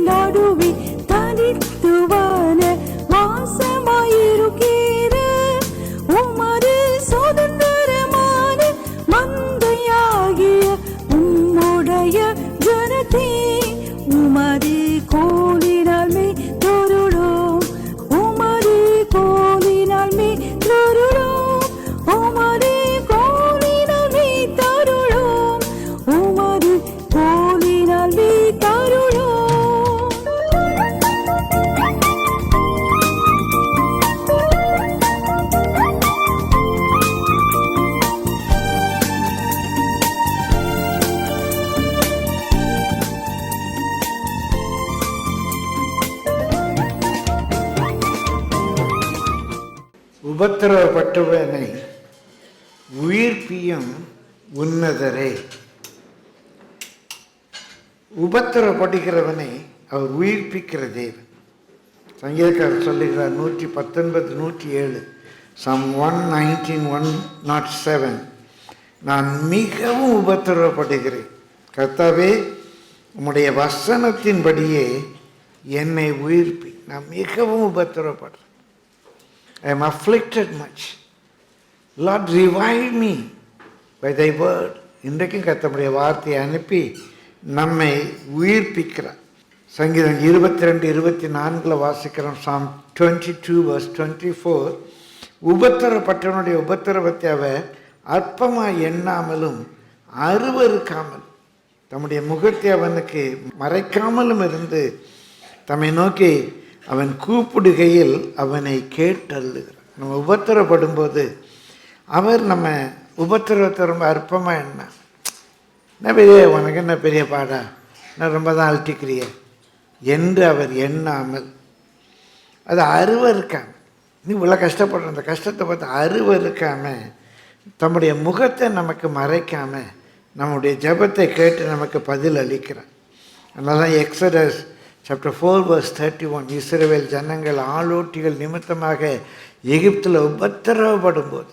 நடுவே தனித்துவான வாசமாயிருக்கிற உமது சுதந்திரமான மந்தையாகிய உம்முடைய ஜனத்தே உமது கோலினால் மே தொருளோம், உமது கோலினால் மே தொருளோம், உமது கோலினால் மே தருளோம், உமது கோலினால் மே தருளோம். உபத்திரவப்பட்டவனை உயிர்ப்பியும் உன்னதரே. உபத்திரவப்படுகிறவனை அவர் உயிர்ப்பிக்கிற தேவன். சங்கீதக்காரர் சொல்லுகிறார் 119, 107, Psalm 119, 107, நான் மிகவும் உபத்திரவப்படுகிறேன். கர்த்தாவே, உம்முடைய வசனத்தின்படியே என்னை உயிர்ப்பி. நான் மிகவும் உபத்திரவப்படுறேன். I am afflicted much. Lord, revive me by thy word. இன்றைக்கும் கர்த்தருடைய வார்த்தையை அனுப்பி நம்மை உயிர்ப்பிக்கிறார். சங்கீதம் 22, 24 வாசிக்கிறோம். Psalm 22, verse 24, உபத்திரப்பட்டவனுடைய உபத்திரவத்தை அவர் அற்பமாய் எண்ணாமலும் அருவருக்காமல் தம்முடைய முகத்தை அவனுக்கு மறைக்காமலும் இருந்து தம்மை நோக்கி அவன் கூப்பிடுகையில் அவனை கேட்டல்லுகிறார். நம்ம உபத்திரப்படும் போது அவர் நம்ம உபத்திரவத்தை ரொம்ப அற்பமாக என்ன பெரிய, உனக்கு என்ன பெரிய பாடா, நான் ரொம்ப தான் அழட்டிக்கிறிய என்று அவர் எண்ணாமல் அது அருவருக்காமல், நீ இவ்வளோ கஷ்டப்படுற அந்த கஷ்டத்தை பார்த்து அருவருக்காமல் தம்முடைய முகத்தை நமக்கு மறைக்காமல் நம்முடைய ஜெபத்தை கேட்டு நமக்கு பதில் அளிக்கிறார். அதனால தான் எக்ஸடஸ் Chapter 4, verse 31, இஸ்ரவேல் ஜனங்கள் ஆளோட்டிகள் நிமித்தமாக எகிப்தில் உபத்திரவப்படும் போது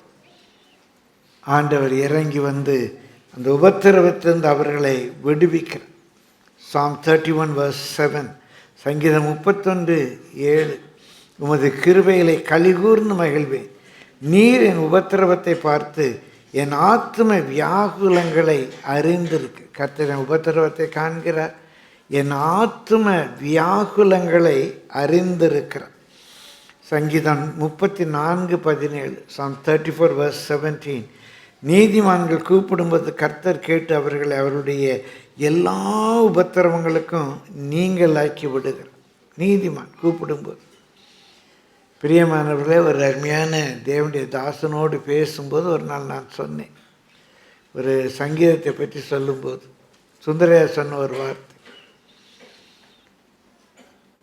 ஆண்டவர் இறங்கி வந்து அந்த உபத்திரவத்திலிருந்து அவர்களை விடுவிக்கிறார். Psalm 31, verse 7, சங்கீதம் 31, 7, உமது கிருபைகளை கலிகூர்ந்து மகிழ்வேன். நீர் என் உபத்திரவத்தை பார்த்து என் ஆத்தும வியாகுலங்களை அறிந்திருக்கு. கர்த்தர் என் உபத்திரவத்தை காண்கிறார், என் ஆத்தும வியாகுலங்களை அறிந்திருக்கிறார். சங்கீதம் 34, 17, Psalm 34, verse 17, நீதிமான்கள் கூப்பிடும்போது கர்த்தர் கேட்டு அவர்களை அவருடைய எல்லா உபத்திரவங்களுக்கும் நீங்களாக்கி விடுகிறார். நீதிமான் கூப்பிடும்போது. பிரியமானவர்களே, ஒரு அருமையான தேவனுடைய தாசனோடு பேசும்போது ஒரு நாள் நான் சொன்னேன், ஒரு சங்கீதத்தை பற்றி சொல்லும்போது சுந்தரையா சொன்ன ஒரு வார்த்தை,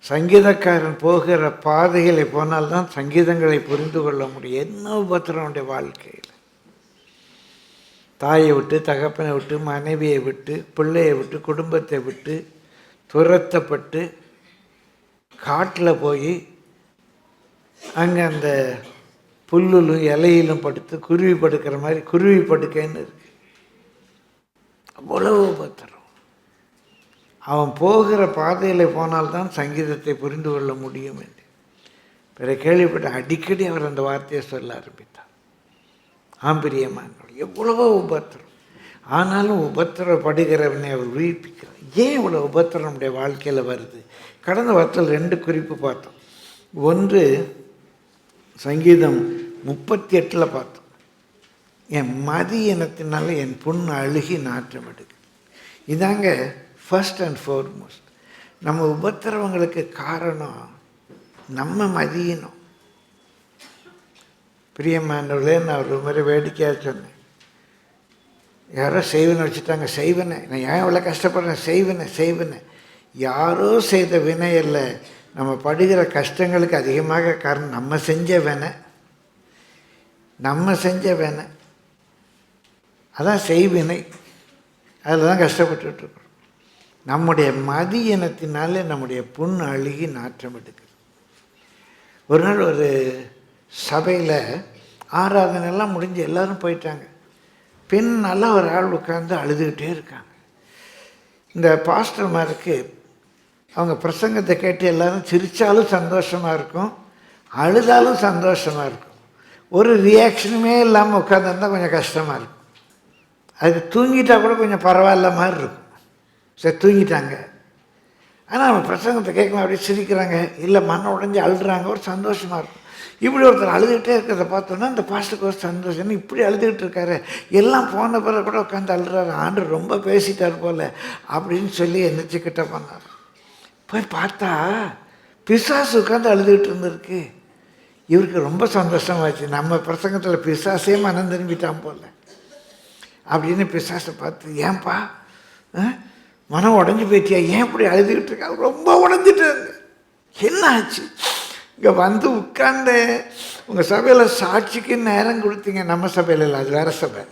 சங்கீதக்காரன் போகிற பாதைகளை போனால்தான் சங்கீதங்களை புரிந்து கொள்ள முடியும். என்ன உபத்திரனுடைய வாழ்க்கையில் தாயை விட்டு, தகப்பனை விட்டு, மனைவியை விட்டு, பிள்ளையை விட்டு, குடும்பத்தை விட்டு துரத்தப்பட்டு காட்டில் போய் அங்கே அந்த புல்லுலும் இலையிலும் படுத்து குருவி படுக்கிற மாதிரி குருவி படுக்கைன்னு இருக்கு. அவ்வளவு உபத்திரம். அவன் போகிற பாதையில் போனால்தான் சங்கீதத்தை புரிந்து கொள்ள முடியும் என்று பிறகு கேள்விப்பட்ட அடிக்கடி அவர் அந்த வார்த்தையை சொல்ல ஆரம்பித்தார். ஆம்பிரியமானவர்கள் எவ்வளவோ உபத்திரம், ஆனாலும் உபத்திரப்படுகிறவனை அவர் உயிர்ப்பிக்கிறார். ஏன் இவ்வளோ உபத்திரம் நம்முடைய வாழ்க்கையில் வருது? கடந்த வாரத்தில் 2 குறிப்பு பார்த்தோம். ஒன்று சங்கீதம் 38 பார்த்தோம், என் மதி இனத்தினால என் புண் அழுகி நாற்றம் எடுக்குது. இதாங்க ஃபர்ஸ்ட் அண்ட் ஃபோர்மோஸ்ட். நம்ம உபத்திரவங்களுக்கு காரணம் நம்ம மதியினம். பிரியமானவர்களே, நான் ஒரு முறை வேடிக்கையாக சொன்னேன், யாரோ செய்வனை வச்சுட்டாங்க, செய்வனை, நான் ஏன் இவ்வளோ கஷ்டப்படுறேன், செய்வனை. யாரோ செய்த வினை இல்லை, நம்ம படுகிற கஷ்டங்களுக்கு அதிகமாக காரணம் நம்ம செஞ்ச வேணை, அதான் செய்வினை. அதில் தான் கஷ்டப்பட்டுருக்கோம். நம்முடைய மதி இனத்தினாலே நம்முடைய புண் அழுகி நாற்றம் எடுக்குது. ஒரு நாள் ஒரு சபையில் ஆராதனைலாம் முடிஞ்சு எல்லோரும் போயிட்டாங்க. பின்னால் ஒரு ஆள் உட்கார்ந்து அழுதுகிட்டே இருக்காங்க. இந்த பாஸ்டர்மாருக்கு அவங்க பிரசங்கத்தை கேட்டு எல்லாரும் சிரித்தாலும் சந்தோஷமாக இருக்கும், அழுதாலும் சந்தோஷமாக இருக்கும். ஒரு ரியாக்ஷனுமே இல்லாமல் உட்காந்துருந்தால் கொஞ்சம் கஷ்டமாக இருக்கும். அதுக்கு தூங்கிட்டால் கூட கொஞ்சம் பரவாயில்ல மாதிரி இருக்கும். சரி தூங்கிட்டாங்க, ஆனால் அவங்க பிரசங்கத்தை கேட்கணும் அப்படியே சிரிக்கிறாங்க, இல்லை மன உடைஞ்சு அழுறாங்க, ஒரு சந்தோஷமாக இருக்கும். இப்படி ஒருத்தர் அழுதுகிட்டே இருக்கிறத பார்த்தோன்னா இந்த பாஸ்டருக்கு ஒரு சந்தோஷம், இப்படி அழுதுகிட்டு இருக்காரு, எல்லாம் போன பிறகு கூட உட்காந்து அழுறாரு, ஆண்டவர் ரொம்ப பேசிட்டார் போல் அப்படின்னு சொல்லி எந்திரிச்சுக்கிட்ட பண்ணார். போய் பார்த்தா பிசாசு உட்காந்து அழுதுகிட்டு இருந்திருக்கு. இவருக்கு ரொம்ப சந்தோஷமாச்சு, நம்ம பிரசங்கத்தில் பிசாசே மனம் திரும்பிட்டான் போல் அப்படின்னு பிசாசை பார்த்து, ஏன்பா மனம் உடஞ்சி போயிட்டியா, ஏன் இப்படி அழுதுகிட்டு இருக்காங்க, ரொம்ப உடஞ்சிட்டாங்க, என்ன ஆச்சு? இங்கே வந்து உட்கார்ந்து உங்கள் சபையில் சாட்சிக்கு நேரம் கொடுத்தீங்க, நம்ம சபையில் இல்லை அது வேறு சபை,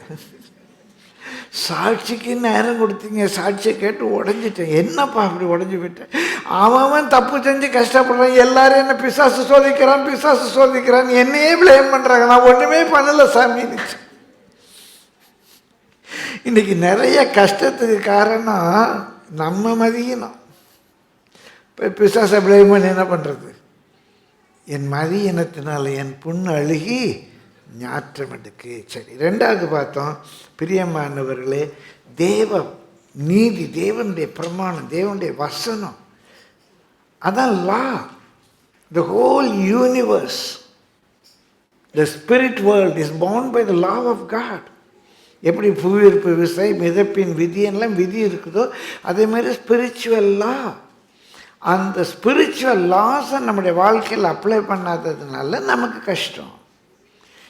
சாட்சிக்கு நேரம் கொடுத்தீங்க, சாட்சியை கேட்டு உடஞ்சிட்டேன், என்னப்பா அப்படி உடஞ்சி போயிட்டேன்? அவன் தப்பு செஞ்சு கஷ்டப்படுறான், எல்லாரும் என்ன பிசாசு சோதிக்கிறான் பிசாசு சோதிக்கிறான், என்னையே பிளேம் பண்ணுறாங்க, நான் ஒன்றுமே பண்ணலை சாமின்னுச்சு. இன்றைக்கி நிறைய கஷ்டத்துக்கு காரணம் நம்ம மதியினம். இப்போ பிசாசை பிளேம் பண்ணி என்ன பண்ணுறது? என் மதியினத்தினால் என் புண்ணு அழுகி ஞாற்றம் எடுக்கு. சரி, ரெண்டாவது பார்த்தோம், பிரியமானவர்களே, தேவ நீதி, தேவனுடைய பிரமாணம், தேவனுடைய வசனம், அதான் law. The whole universe, the spirit world is bound by the law of God. எப்படி புவியீர்ப்பு விசை, மிதப்பின் விதி எல்லாம் விதி இருக்குதோ, அதே மாதிரி ஸ்பிரிச்சுவல் லா. அந்த ஸ்பிரிச்சுவல் லாஸை நம்முடைய வாழ்க்கையில் அப்ளை பண்ணாததுனால நமக்கு கஷ்டம்.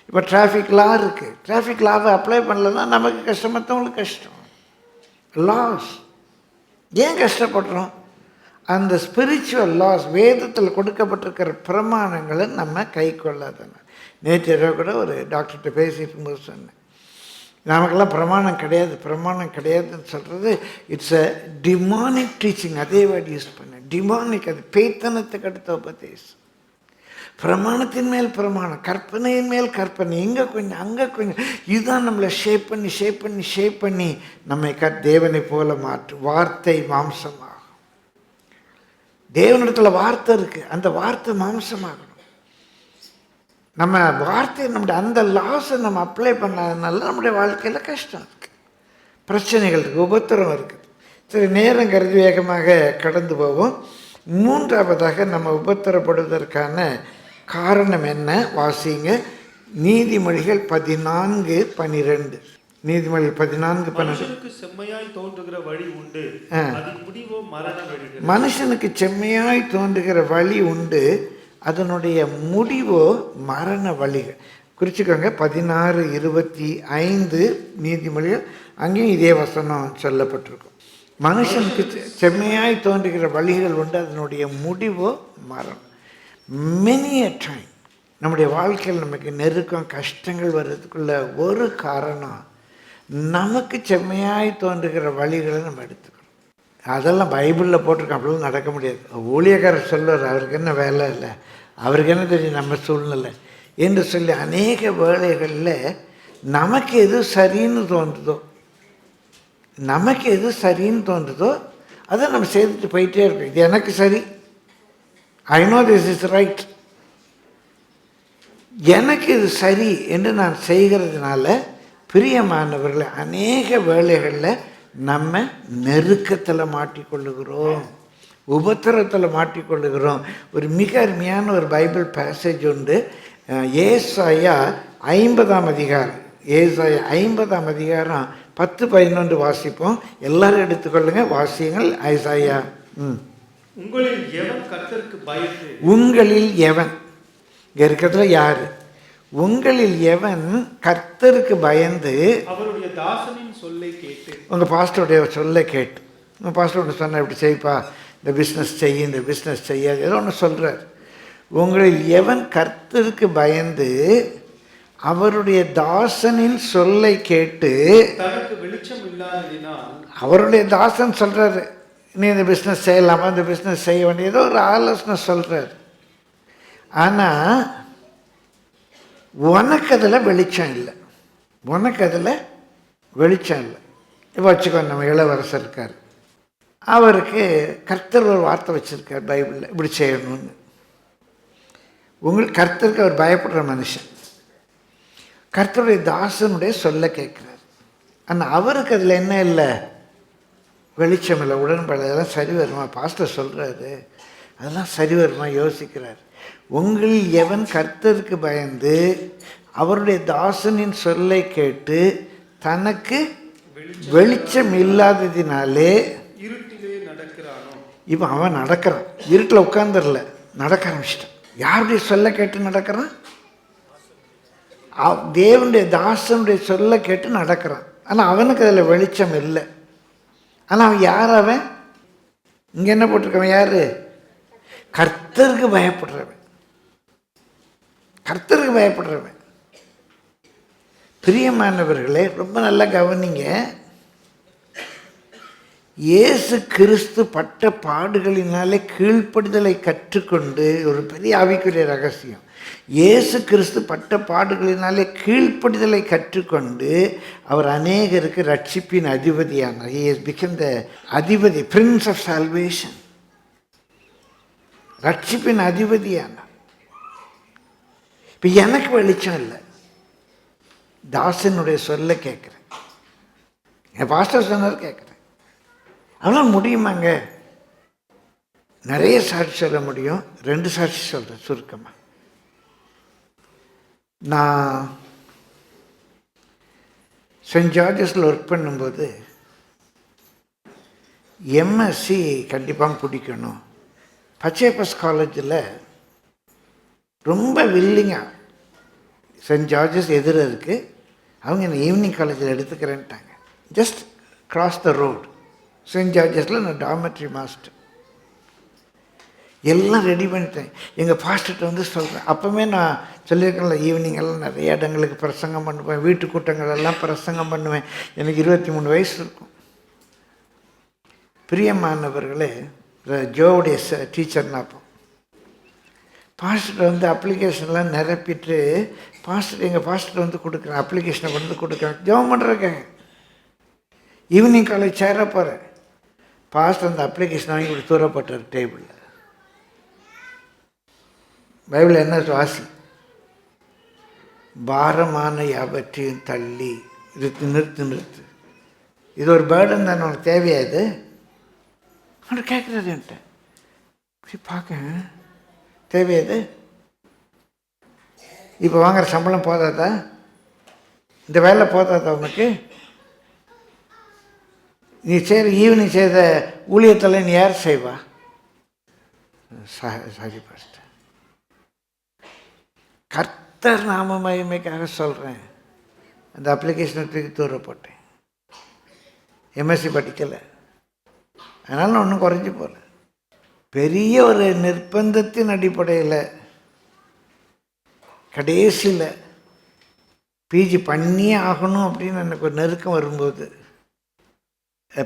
இப்போ டிராஃபிக் லா இருக்குது, டிராஃபிக் லாவை அப்ளை பண்ணலன்னா நமக்கு கஷ்டம், மற்றவங்களுக்கு கஷ்டம். லாஸ் ஏன் கஷ்டப்படுறோம்? அந்த ஸ்பிரிச்சுவல் லாஸ், வேதத்தில் கொடுக்கப்பட்டிருக்கிற பிரமாணங்களை நம்ம கை கொள்ளாதன. நேற்று இரவு கூட ஒரு டாக்டர்கிட்ட பேசிட்டு இருக்கும்போது சொன்னேன், நமக்கெல்லாம் பிரமாணம் கிடையாது, பிரமாணம் கிடையாதுன்னு சொல்கிறது இட்ஸ் அ டிமானிக் டீச்சிங். அதே வேர்டு யூஸ் பண்ண, டிமானிக். அது பேய்த்தனத்துக்கு அடுத்த உபதேசம். பிரமாணத்தின் மேல் பிரமாணம், கற்பனையின் மேல் கற்பனை, இங்கே கொஞ்சம் அங்கே கொஞ்சம், இதுதான் நம்மளை ஷேப் பண்ணி நம்மை தேவனை போல மாற்று. வார்த்தை மாம்சமாகும். தேவனிடத்தில் வார்த்தை இருக்குது, அந்த வார்த்தை மாம்சமாகணும். நம்ம வார்த்தை, நம்முடைய அந்த லாஸை நம்ம அப்ளை பண்ணாதனால நம்முடைய வாழ்க்கையில் கஷ்டம் இருக்குது, பிரச்சனைகள் இருக்குது, உபத்திரம் இருக்குது. சரி, நேரம் கருதி வேகமாக கடந்து போவோம். மூன்றாவதாக நம்ம உபத்திரப்படுவதற்கான காரணம் என்ன? வாசிங்க நீதிமொழிகள் 14:12. நீதிமொழிகள் 14:12. செம்மையாய் தோன்றுகிற வழி உண்டு, முடிவோ மரண வழி. மனுஷனுக்கு செம்மையாய் தோன்றுகிற வழி உண்டு, அதனுடைய முடிவோ மரண வழிகள். குறிச்சிக்கோங்க, 16:25 நீதிமொழிகள், அங்கேயும் இதே வசனம் சொல்லப்பட்டிருக்கும். மனுஷனுக்கு செம்மையாய் தோன்றுகிற வழிகள் உண்டு, அதனுடைய முடிவோ மரணம். மெனி அ டைம் நம்முடைய வாழ்க்கையில் நமக்கு நெருக்கம், கஷ்டங்கள் வர்றதுக்குள்ள ஒரு காரணம், நமக்கு செம்மையாய் தோன்றுகிற வழிகளை நம்ம எடுத்துக்கிறோம். அதெல்லாம் பைபிளில் போட்டிருக்கோம், அப்படிலாம் நடக்க முடியாது. ஊழியக்காரர் சொல்வார், அவருக்கு என்ன வேலை இல்லை, அவருக்கு என்ன தெரியும் நம்ம சூழ்நிலை என்று சொல்லி அநேக வேளைகளில் நமக்கு எது சரின்னு தோன்றுதோ அதை நம்ம செய்துட்டு போயிட்டே இருக்கோம். இது எனக்கு சரி, I know this is right, எனக்கு இது சரி என்று நான் செய்கிறதுனால பிரியமானவர்களை அநேக வேளைகளில் நம்ம நெருக்கத்தில் மாட்டிக்கொள்ளுகிறோம், உபத்திரத்தில் மாட்டிக்கொள்ளுகிறோம். ஒரு மிக அருமையான ஒரு பைபிள் பேசேஜ் உண்டு, ஏசாயா 50ஆம் அதிகாரம். ஏசாயா 50ஆம் அதிகாரம் 10-11 வாசிப்போம். எல்லாரும் எடுத்துக்கொள்ளுங்க, வாசியங்கள். ஏசாயா. உங்களில் எவன் கர்த்தருக்கு பயந்து, உங்களில் எவன், இங்கே இருக்கிறதுல யாரு? உங்களில் எவன் கர்த்தருக்கு பயந்து அவருடைய தாசனின் சொல்லை கேட்டு, உங்கள் பாஸ்டருடைய சொல்லை கேட்டு, உங்கள் பாஸ்டர் சொன்ன இப்படி செய்ப்பா, இந்த பிஸ்னஸ் செய்ய, இந்த பிஸ்னஸ் செய்யாது, ஏதோ ஒன்று சொல்கிறார். உங்களில் எவன் கர்த்தருக்கு பயந்து அவருடைய தாசனின் சொல்லை கேட்டு, தனக்கு வெளிச்சம் இல்லாததினால், அவருடைய தாசன் சொல்கிறாரு, நீ இந்த பிஸ்னஸ் செய்யலாமா, இந்த பிஸ்னஸ் செய்ய வேண்டிய ஏதோ ஒரு ஆலோசனை சொல்கிறார். ஆனால் உனக்கு அதில் வெளிச்சம் இல்லை, இப்போ வச்சுக்கோ, நம்ம இளவரசர் இருக்கார், அவருக்கு கர்த்தர் ஒரு வார்த்தை வச்சுருக்கார் பைபிளில், இப்படி செய்யணும்னு. உங்களுக்கு கர்த்தருக்கு அவர் பயப்படுற மனுஷன், கர்த்தருடைய தாசனுடைய சொல்ல கேட்குறார். ஆனால் அவருக்கு அதில் என்ன இல்லை, வெளிச்சம் இல்லை, உடன்பாடு. அதெல்லாம் சரி வருமா, பாஸ்டர் சொல்கிறாரு, அதெல்லாம் சரி வருமா யோசிக்கிறார். உங்களில் எவன் கர்த்தருக்கு பயந்து அவருடைய தாசனின் சொல்லை கேட்டு தனக்கு வெளிச்சம் இல்லாததினாலே இருட்டிலே நடக்கிறானோ. இப்போ அவன் நடக்கிறான், இருட்டில் உட்கார்ந்துடல, நடக்க ஆரம்பிச்சிட்டான். யாருடைய சொல்ல கேட்டு நடக்கிறான்? தேவனுடைய தாசனுடைய சொல்ல கேட்டு நடக்கிறான். ஆனால் அவனுக்கு அதில் வெளிச்சம் இல்லை. ஆனால் அவன் யார்? அவன் இங்கே என்ன போட்டிருக்கவன் யார்? கர்த்தருக்கு பயப்படுறவன், கர்த்தருக்கு பயப்படுறவன். பிரியமானவர்களே, ரொம்ப நல்லா கவனிங்க. இயேசு கிறிஸ்து பட்ட பாடுகளினாலே கீழ்ப்படிதலை கற்றுக்கொண்டு, ஒரு பெரிய ஆவிக்குரிய ரகசியம், இயேசு கிறிஸ்து பட்ட பாடுகளினாலே கீழ்ப்படிதலை கற்றுக்கொண்டு அவர் அநேகருக்கு ரட்சிப்பின் அதிபதியானார். He has become the அதிபதி, பிரின்ஸ் ஆஃப் சால்வேஷன், ரட்சிப்பின் அதிபதியானார். இப்போ எனக்கு வெளிச்சம் இல்லை, தாசனுடைய சொல்ல கேட்குறேன், என் பாஸ்டர் சொன்னார் கேட்குறேன். அதெல்லாம் முடியுமாங்க? நிறைய சாட்சி சொல்ல முடியும். 2 சாட்சி சொல்கிறேன் சுருக்கமாக. நான் சென்ட் ஜார்ஜஸில் ஒர்க் பண்ணும்போது எம்எஸ்சி கண்டிப்பாக பிடிக்கணும். பச்சையப்பஸ் காலேஜில் ரொம்ப வில்லிங்காக, சென்ட் ஜார்ஜஸ் எதிர இருக்குது, அவங்க என்னை ஈவினிங் காலேஜில் எடுத்துக்கிறேன்ட்டாங்க. Just cross the road saint ஜார்ஜஸில் நான் டார்மெட்ரி மாஸ்டர். எல்லாம் ரெடி பண்ணிட்டேன். எங்கள் பாஸ்டர்கிட்ட வந்து சொல்கிறேன். அப்போவே நான் சொல்லியிருக்கேன்ல, ஈவினிங் எல்லாம் நிறைய இடங்களுக்கு பிரசங்கம் பண்ணுவேன், வீட்டு கூட்டங்கள் எல்லாம் பிரசங்கம் பண்ணுவேன். எனக்கு 23 வயசு இருக்கும். பிரியமானவர்களே, ஜோவுடைய டீச்சர்னா அப்போ பாஸ்டர் வந்து அப்ளிகேஷன்லாம் நிரப்பிட்டு எங்கள் பாஸ்டர் வந்து கொடுக்குறேன், அப்ளிகேஷனை கொண்டு கொடுக்குறேன், ஜோம் பண்ணுறக்காக. ஈவினிங் காலேஜ் சேர போகிறேன். பாஸ்டர் அந்த அப்ளிகேஷன் வாங்கி இப்படி தூரப்பட்டார் டேபிளில். பைபிள் என்ன வாசி? பாரமான யாவற்றையும் தள்ளி நிறுத்து. இது ஒரு பேர்டன் தானே, உனக்கு தேவையா இது? அவன் கேட்குறது என்கிட்ட. இப்படி பார்க்க தேவையாது? இப்போ வாங்குற சம்பளம் போதாதா? இந்த வேலை போதாதா உனக்கு? நீ செய்கிற ஈவினிங் செய்த ஊழியத்தில் நீ யார் செய்வா? சரி பாஸ்டர், கர்த்தர் நாம மகிமைக்காக சொல்கிறேன். அந்த அப்ளிகேஷனை தூக்கி தூர போட்டேன். எம்எஸ்சி படிக்கலை, அதனால் நான் ஒன்றும் குறைஞ்சி போகல. பெரிய ஒரு நிர்பந்தத்தின் அடிப்படையில் கடைசியில் பிஜி பண்ணியே ஆகணும் அப்படின்னு எனக்கு ஒரு நெருக்கம் வரும்போது,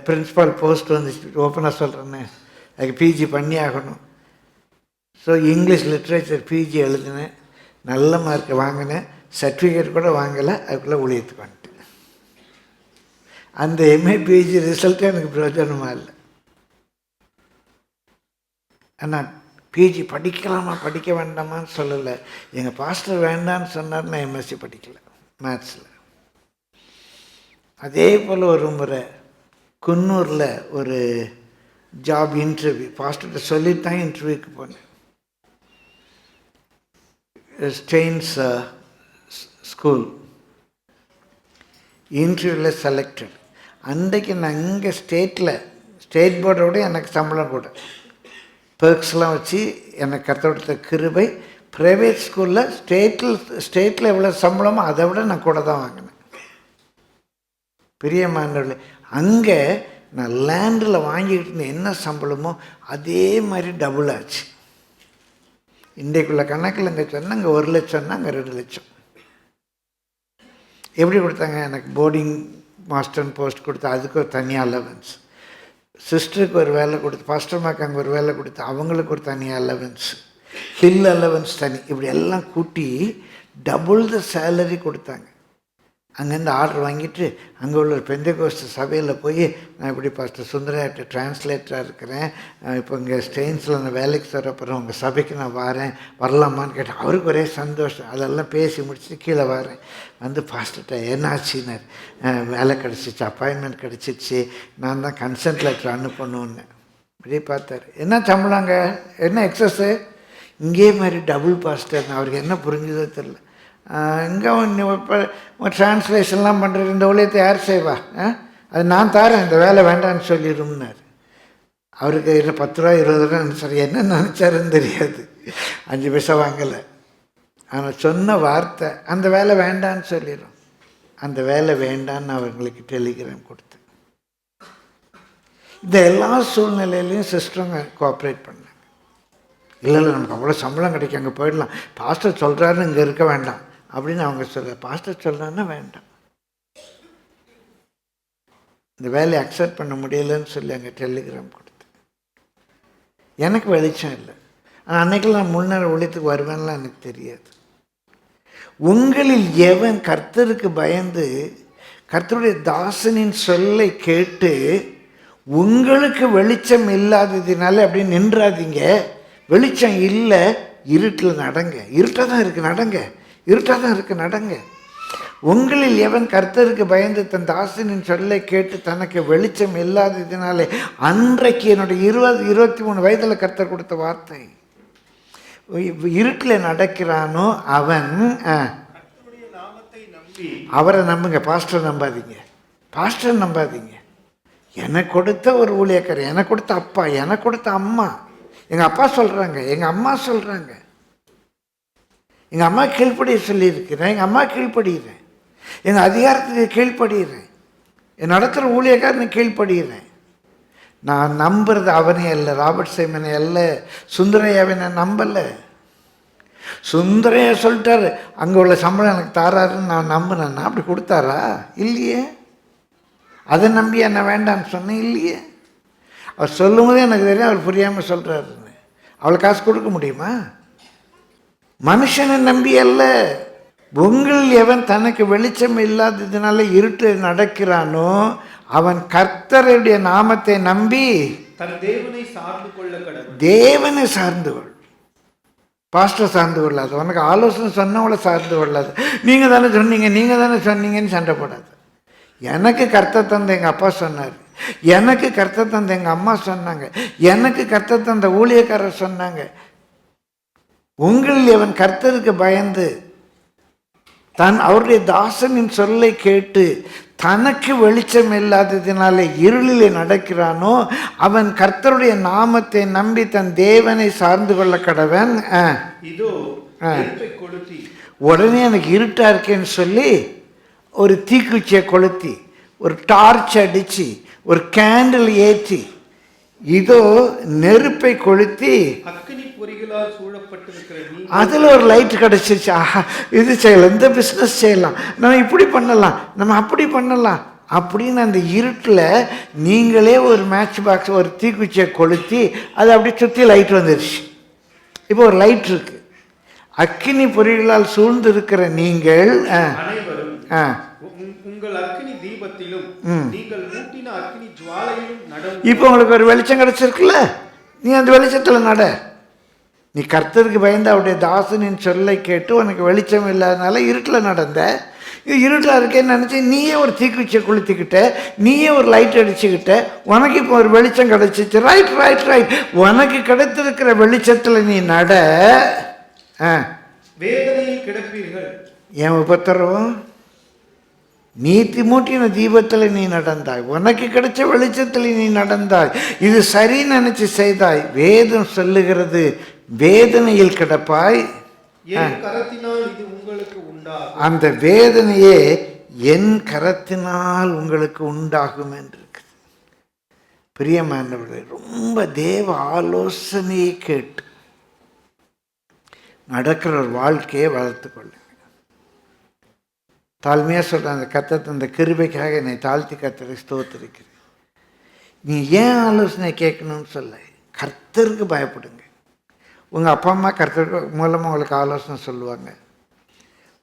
பிரின்ஸிபால் போஸ்ட் வந்துச்சு. ஓப்பனாக சொல்கிறேன்னே, அதுக்கு பிஜி பண்ணி ஆகணும். ஸோ இங்கிலீஷ் லிட்ரேச்சர் பிஜி எழுதினேன், நல்ல மார்க் வாங்கினேன், சர்டிஃபிகேட் கூட வாங்கலை, அதுக்குள்ளே ஊழியத்துக்கு வந்துட்டேன். அந்த எம்ஏ பிஜி ரிசல்ட்டே எனக்கு பிரயோஜனமாக இல்லை. ஆனால் பிஜி படிக்கலாமா படிக்க வேண்டாமான்னு சொல்லலை. எங்கள் பாஸ்டர் வேண்டான்னு சொன்னார், நான் எம்எஸ்சி படிக்கலை மேத்ஸில். அதே போல் ஒரு முறை குன்னூரில் ஒரு ஜாப் இன்டர்வியூ, பாஸ்டர்கிட்ட சொல்லிட்டு தான் இன்டர்வியூக்கு போனேன். ஸ்டெயின்ஸ் ஸ்கூல் இன்டர்வியூவில் செலக்டட். அன்றைக்கு நான் இங்கே ஸ்டேட் போர்டோட எனக்கு சம்பளம் கூட பெர்க்ஸ்லாம் வச்சு எனக்கு கர்த்தருடைய கிருபை. ப்ரைவேட் ஸ்கூலில் ஸ்டேட்டில் எவ்வளோ சம்பளமோ அதை விட நான் கூட தான் வாங்கினேன். பிரியமானவர்களே, அங்கே நான் லேண்டில் வாங்கிக்கிட்டு இருந்த என்ன சம்பளமோ அதே மாதிரி டபுள் ஆச்சு. இன்றைக்குள்ள கணக்கில் இங்கே சொன்னால் அங்கே 1 லட்சம்னா அங்கே 2 லட்சம். எப்படி கொடுத்தாங்க? எனக்கு போர்டிங் மாஸ்டர்னு போஸ்ட் கொடுத்தா அதுக்கு ஒரு தனியாக அலவன்ஸ், சிஸ்டருக்கு ஒரு வேலை கொடுத்து, பாஸ்டர்மாக்கு அங்கே ஒரு வேலை கொடுத்து அவங்களுக்கு ஒரு தனியாக அலவன்ஸ், ஹில் அலவன்ஸ் தனி, இப்படி எல்லாம் கூட்டி டபுள் த சேலரி கொடுத்தாங்க. அங்கேருந்து ஆர்டர் வாங்கிட்டு அங்கே உள்ள ஒரு பெந்தகோஸ்ட் சபையில் போய் நான் இப்படி பாஸ்டர் சுந்தரையாட்ட டிரான்ஸ்லேட்டராக இருக்கிறேன், இப்போ இங்கே ஸ்டெயின்ஸில் நான் வேலைக்கு தரப்போகிறேன், உங்கள் சபைக்கு நான் வரலாமான்னு கேட்டேன். அவருக்கு ஒரே சந்தோஷம். அதெல்லாம் பேசி முடிச்சுட்டு கீழே வரேன். வந்து பாஸ்டர்கிட்ட என்னாச்சின்னார். வேலை கிடச்சிச்சு, அப்பாயின்மெண்ட் கிடச்சிச்சு, நான் தான் கன்சென்ட் லெட்டர் அனுப்பணுன்னு. இப்படி பார்த்தார். என்ன சம்பளங்க, என்ன எக்ஸஸ்ஸு? இங்கே மாதிரி டபுள் பாஸ்டர். அவருக்கு என்ன புரிஞ்சதோ தெரில. இங்கே இப்போ டிரான்ஸ்லேஷன்லாம் பண்ணுறது, இந்த ஊழியத்தை யார் செய்வா? அது நான் தாரேன், இந்த வேலை வேண்டான்னு சொல்லிடும்னார். அவருக்கு இல்லை 10 ரூபா 20 ரூபா சரி என்ன நினச்சாருன்னு தெரியாது. 5 பைசா வாங்கலை. ஆனால் சொன்ன வார்த்தை அந்த வேலை வேண்டான்னு சொல்லிடும். அந்த வேலை வேண்டான்னு அவங்களுக்கு டெலிகிராம் கொடுத்தேன். இந்த எல்லா சூழ்நிலையிலையும் சிஸ்டருங்க கோஆப்ரேட் பண்ணாங்க. இல்லை நமக்கு அவ்வளோ சம்பளம் கிடைக்கும், அங்கே போயிடலாம், பாஸ்டர் சொல்கிறாருன்னு இங்கே இருக்க வேண்டாம் அப்படின்னு அவங்க சொல்ல. பாஸ்டர் சொல்கிறான்னா வேண்டாம், இந்த வேலையை அக்செப்ட் பண்ண முடியலன்னு சொல்லி அங்கே டெலிகிராம் கொடுத்தேன். எனக்கு வெளிச்சம் இல்லை. ஆனால் அன்னைக்கெல்லாம் நான் முன்னேற ஒழித்துக்கு வருவேன்லாம் எனக்கு தெரியாது. உங்களில் எவன் கர்த்தருக்கு பயந்து கர்த்தருடைய தாசனின் சொல்லை கேட்டு உங்களுக்கு வெளிச்சம் இல்லாததுனால அப்படி நின்றாதீங்க. வெளிச்சம் இல்லை, இருட்டில் நடங்க. இருட்டாக தான் இருக்குது, நடங்க. இருட்டாக தான் இருக்குது, நடங்க. உங்களில் எவன் கர்த்தருக்கு பயந்து தன் தாசனின் சொல்லை கேட்டு தனக்கு வெளிச்சம் இல்லாததினாலே, அன்றைக்கு என்னுடைய 23 வயதில் கர்த்தர் கொடுத்த வார்த்தை, இருட்டில் நடக்கிறானோ அவன் அவரை நம்புங்க. பாஸ்டர் நம்பாதீங்க, பாஸ்டர் நம்பாதீங்க. எனக்கு கொடுத்த ஒரு ஊழியக்காரர், எனக்கு கொடுத்த அப்பா, எனக்கு கொடுத்த அம்மா, எங்கள் அப்பா சொல்கிறாங்க, எங்கள் அம்மா சொல்கிறாங்க, எங்கள் அம்மா கீழ்ப்படிய சொல்லியிருக்கிறேன், எங்கள் அம்மா கீழ்ப்படுகிறேன், எங்கள் அதிகாரத்துக்கு கீழ்ப்படுகிறேன், என் நடத்துகிற ஊழியக்காரனை கீழ்ப்படுகிறேன். நான் நம்புறது அவனே அல்ல, ராபர்ட் சைமனை அல்ல, சுந்தரையாவை நான் நம்பலை. சுந்தரையா சொல்லிட்டாரு அங்கே உள்ள சம்பளம் எனக்கு தாராருன்னு நான் நம்பினேன். அப்படி கொடுத்தாரா? இல்லையே. அதை நம்பி என்ன வேண்டான்னு சொன்னேன்? இல்லையே. அவர் சொல்லும் போதே எனக்கு தெரியும் அவர் புரியாமல் சொல்கிறாருன்னு. அவளை காசு கொடுக்க முடியுமா? மனுஷனை நம்பி அல்ல. உங்கள் எவன் தனக்கு வெளிச்சம் இல்லாததுனால இருட்டு நடக்கிறானோ அவன் கர்த்தருடைய நாமத்தை நம்பி தேவனை சார்ந்து கொள்ள கடவுள். தேவனை சார்ந்து கொள். பாஸ்டர் சார்ந்து கொள்ளாது, உனக்கு ஆலோசனை சொன்னவளை சார்ந்து கொள்ளாது. நீங்கள் தானே சொன்னீங்க, நீங்கள் தானே சொன்னீங்கன்னு சண்டை போடாது. எனக்கு கர்த்தர் தந்த எங்கள் அப்பா சொன்னார், எனக்கு கர்த்தர் தந்த எங்கள் அம்மா சொன்னாங்க, எனக்கு கர்த்தர் தந்த ஊழியக்காரர் சொன்னாங்க. உங்களில் அவன் கர்த்தருக்கு பயந்து அவருடைய தாசனின் சொல்லை கேட்டு தனக்கு வெளிச்சம் இல்லாததினாலே இருளிலே நடக்கிறானோ அவன் கர்த்தருடைய நாமத்தை நம்பி தன் தேவனை சார்ந்து கொள்ள கடவன். உடனே எனக்கு இருட்டா இருக்கேன்னு சொல்லி ஒரு தீக்குச்சியை கொளுத்தி, ஒரு டார்ச் அடிச்சு, ஒரு கேண்டில் ஏற்றி, இதோ நெருப்பை கொளுத்தி அதில் ஒரு லைட் கிடச்சிருச்சு. ஆஹா, இது செய்யலாம், இந்த பிஸ்னஸ் செய்யலாம், நம்ம இப்படி பண்ணலாம், நம்ம அப்படி பண்ணலாம் அப்படின்னு அந்த இருட்டில் நீங்களே ஒரு மேட்ச் பாக்ஸ், ஒரு தீக்குச்சியை கொளுத்தி அதை அப்படி சுற்றி லைட் வந்துருச்சு. இப்போ ஒரு லைட் இருக்கு. அக்கினி பொறிகளால் சூழ்ந்து இருக்கிற நீங்கள் இப்போ உங்களுக்கு ஒரு வெளிச்சம் கிடைச்சிருக்குல்ல, நீ அந்த வெளிச்சத்தில் நட. நீ கர்த்தருக்கு பயந்து அவருடைய தாசனின் சொல்லை கேட்டு உனக்கு வெளிச்சம் இல்லாதனால இருட்டில் நடந்த. இது இருட்டில் இருக்கேன்னு நினச்சி நீயே ஒரு தீக்குச்சியை கொளுத்திக்கிட்ட, நீயே ஒரு லைட் அடிச்சுக்கிட்ட, உனக்கு இப்போ ஒரு வெளிச்சம் கிடைச்சிச்சு. Right right right. உனக்கு கிடைத்திருக்கிற வெளிச்சத்தில் நீ நட. வேதனையில் கிடப்பீர்கள். என் உபத்திரவம் நீத்தி மூட்டின தீபத்தில் நீ நடந்தாய், உனக்கு கிடைச்ச வெளிச்சத்தில் நீ நடந்தாய், இது சரி நினைச்சு செய்தாய். வேதம் சொல்லுகிறது வேதனையில் கிடப்பாய். அந்த வேதனையே என் கரத்தினால் உங்களுக்கு உண்டாகும் என்று இருக்குது. பிரியமானவர்களே, ரொம்ப தேவ ஆலோசனையை கேட்டு நடக்கிற ஒரு வாழ்க்கையை வளர்த்து கொள்ள. தாழ்மையாக சொல்கிறேன், அந்த கர்த்தர் அந்த கிருபைக்காக என்னை தாழ்த்தி கர்த்தரை ஸ்தோத்திரிக்கிறேன். நீ ஏன் ஆலோசனை கேட்கணும்னு சொல்ல, கர்த்தருக்கு பயப்படுங்க. உங்கள் அப்பா அம்மா கர்த்தருக்கு மூலமாக உங்களுக்கு ஆலோசனை சொல்லுவாங்க,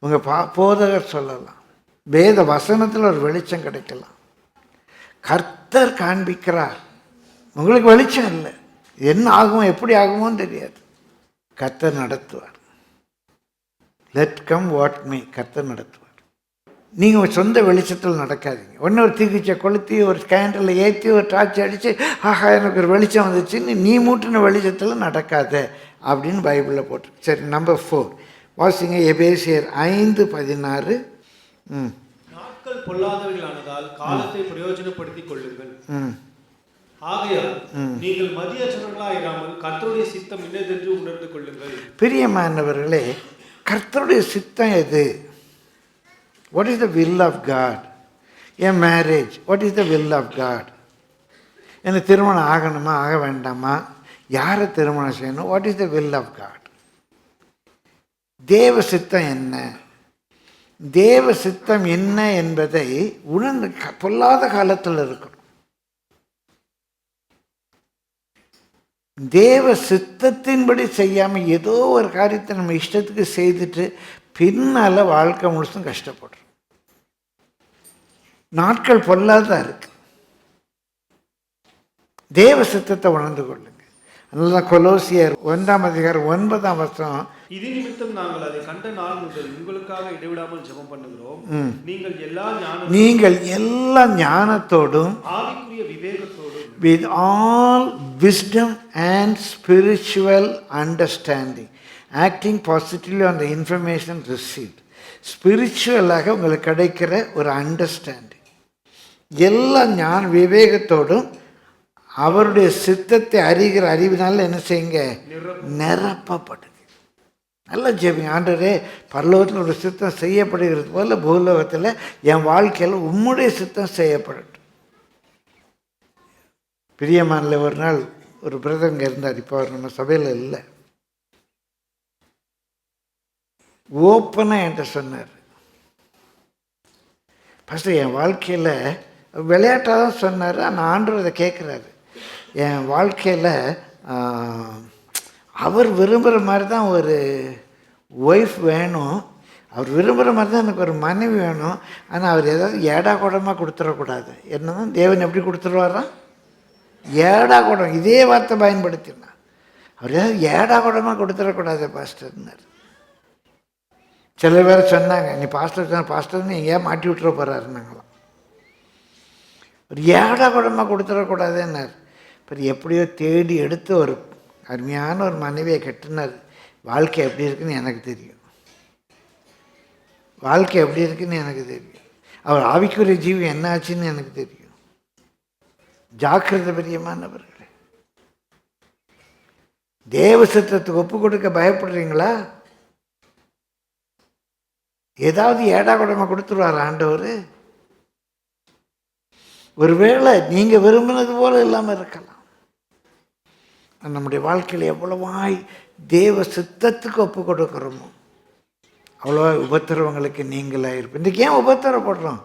உங்கள் போதகர் சொல்லலாம், வேத வசனத்தில் ஒரு வெளிச்சம் கிடைக்கலாம். கர்த்தர் காண்பிக்கிறார். உங்களுக்கு வெளிச்சம் இல்லை, என்ன ஆகுமோ எப்படி ஆகுமோன்னு தெரியாது. கர்த்தர் நடத்துவார். லெட் கம் வாட் மே, கர்த்தர் நடத்துவார். நீங்கள் சொந்த வெளிச்சத்தில் நடக்காதீங்க. ஒன்று ஒரு தீக்குச்சை கொளுத்தி ஒரு கேண்டில் ஏற்றி ஒரு டார்ச் அடித்து ஆஹா எனக்கு ஒரு வெளிச்சம் வந்துச்சுன்னு நீ மூட்டின வெளிச்சத்தில் நடக்காத அப்படின்னு பைபிளில் போட்டு. சரி, நம்பர் 4 வாசிங்க. எபேசியர் 5:16. நாட்கள் பொல்லாதவைகளானதால் காலத்தை பிரயோஜனப்படுத்திக் கொள்ளுங்கள். ஆகையால் நீங்கள் மதியற்றவர்களாயிராமல் கர்த்தருடைய சித்தம் என்னதென்று உணர்ந்து கொள்ளுங்கள். பிரியமானவர்களே, கர்த்தருடைய சித்தம் எது? What is the will of God? A marriage, what is the will of God? எனக்கு திருமணம் ஆகணுமா ஆக வேண்டாமா, யாரை திருமணம் செய்யணும்? What is the will of God? தேவ சித்தம் என்ன? தேவ சித்தம் என்ன என்பதை உணர்ந்து பொல்லாத காலத்தில் இருக்கணும். தேவ சித்தத்தின்படி செய்யாமல் ஏதோ ஒரு காரியத்தை நம்ம இஷ்டத்துக்கு செய்துட்டு பின்னால் வாழ்க்கை முழுசும் கஷ்டப்படுறோம். நாட்கள் பொல்லாததா இருக்கு. தேவ சித்தத்தை உணர்ந்து கொள்ளுங்க. அதனால கொலோசியர் 1:9 இது நிமித்தம் நாங்கள் அதை கண்ட நாள் முதல் உங்களுக்காக இடைவிடாமல் ஜெபம் பண்ணுகிறோம். நீங்கள் எல்லா ஞானத்தோடும் ஆவிக்குரிய விவேகத்தோடும் with all wisdom and spiritual understanding, acting positively on the information received. ஸ்பிரிச்சுவலாக உங்களுக்கு கிடைக்கிற ஒரு அண்டர்ஸ்டாண்டிங், எல்லா ஞான விவேகத்தோடும் அவருடைய சித்தத்தை அறிகிற அறிவினால என்ன செய்யுங்க? நிரப்பப்படுது. நல்லா ஜெபிங்க. ஆண்டவரே, பரலோகத்தில் ஒரு சித்தம் செய்யப்படுகிறது போல பூலோகத்தில் என் வாழ்க்கையில் உம்முடைய சித்தம் செய்யப்படட்டும். பிரியமானில் ஒரு நாள் ஒரு பிரதங்க இருந்தார். இப்போ அவர் நம்ம சபையில் இல்லை. ஓப்பனாக என்கிட்ட சொன்னார், ஃபஸ்ட்டு என் வாழ்க்கையில் விளையாட்டாக தான் சொன்னார். ஆனால் ஆண்டவர் அதை கேட்குறாரு. என் வாழ்க்கையில் அவர் விரும்புகிற மாதிரி தான் ஒரு ஒய்ஃப் வேணும், அவர் விரும்புகிற மாதிரி தான் எனக்கு ஒரு மனைவி வேணும். ஆனால் அவர் ஏதாவது ஏடா கூடமாக கொடுத்துடக்கூடாது. என்ன தான் தேவன் எப்படி கொடுத்துருவாராம்? ஏடா கூடம். இதே வார்த்தை பயன்படுத்தினா அவர் ஏதாவது ஏடா கூடமாக கொடுத்துடக்கூடாது பாஸ்டர்னார். சில பேர் சொன்னாங்க, நீ பாஸ்டர்னு எங்கேயா மாட்டி விட்டுற போகிறாருன்னாங்களாம். ஒரு ஏடா கூடமாக கொடுத்துடக்கூடாதுன்னார். இப்போ எப்படியோ தேடி எடுத்து ஒரு அருமையான ஒரு மனைவியை கட்டினார். வாழ்க்கை எப்படி இருக்குன்னு எனக்கு தெரியும். வாழ்க்கை எப்படி இருக்குன்னு எனக்கு தெரியும். அவர் ஆவிக்குரிய ஜீவி என்ன ஆச்சுன்னு எனக்கு தெரியும். ஜாக்கிரதை பிரியமானவர்களே. தேவ சித்தத்துக்கு ஒப்பு கொடுக்க பயப்படுறீங்களா? ஏதாவது ஏடா கூடமாக கொடுத்துருவார் ஆண்டவர். ஒருவேளை நீங்கள் விரும்பினது போல இல்லாமல் இருக்கலாம். நம்முடைய வாழ்க்கையில் எவ்வளவாய் தேவ சித்தத்துக்கு ஒப்பு கொடுக்குறோமோ அவ்வளோவா உபத்திரவங்களுக்கு நீங்களாக இருப்போம். இன்றைக்கி ஏன் உபத்திரப்படுறோம்?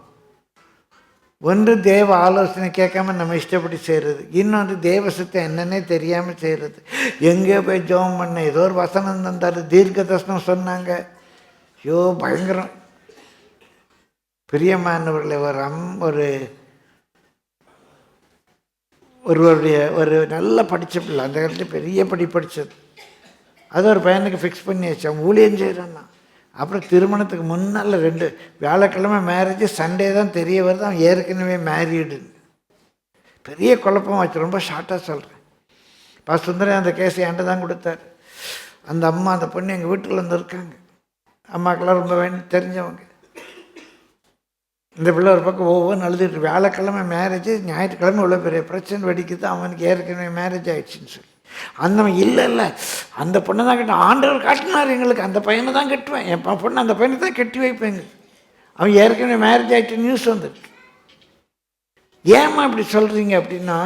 ஒன்று தேவ ஆலோசனை கேட்காம நம்ம இஷ்டப்படி செய்கிறது, இன்னொன்று தேவ சித்தம் என்னன்னே தெரியாமல் செய்கிறது. எங்கே போய் ஜெபம் பண்ண, ஏதோ ஒரு வசனம் தந்தார், தீர்க்க தரிசனம் சொன்னாங்க, ஐயோ பயங்கரம். பிரியமானவர்களை ஒருவருடைய ஒரு நல்லா படித்த பிள்ளை, அந்த காலத்தில் பெரிய படித்தது, அது ஒரு பையனுக்கு ஃபிக்ஸ் பண்ணி வச்சு அவன் ஊழியம் செய்கிறான்னா. அப்புறம் திருமணத்துக்கு முன்னால் 2 வியாழக்கிழமை மேரேஜ், சண்டே தான் தெரிய வருது அவன் ஏற்கனவே மேரீடுன்னு. பெரிய குழப்பம் வச்சு. ரொம்ப ஷார்ட்டாக சொல்கிறேன். சுந்தரம் அந்த கேஸை என்கிட்ட தான் கொடுத்தாரு. அந்த அம்மா, அந்த பொண்ணு எங்கள் வீட்டில் வந்து இருக்காங்க. அம்மாக்கெல்லாம் ரொம்ப தெரிஞ்சவங்க. இந்த பிள்ளை ஒரு பக்கம் ஒவ்வொன்று அழுதுட்டு, வியாழக்கிழமை மேரேஜ், ஞாயிற்றுக்கிழமை இவ்வளோ பெரிய பிரச்சனை வெடிக்குது, அவனுக்கு ஏற்கனவே மேரேஜ் ஆகிடுச்சின்னு சொல்லி. அந்த இல்லை அந்த பொண்ணை தான் கட்ட ஆண்டவர் காட்டினார் எங்களுக்கு, அந்த பையனை தான் கட்டுவேன், என் பொண்ணு அந்த பையனை தான் கட்டி வைப்பேங்க. அவன் ஏற்கனவே மேரேஜ் ஆகிட்டு நியூஸ் வந்துருக்கு. ஏம்மா இப்படி சொல்கிறீங்க அப்படின்னா,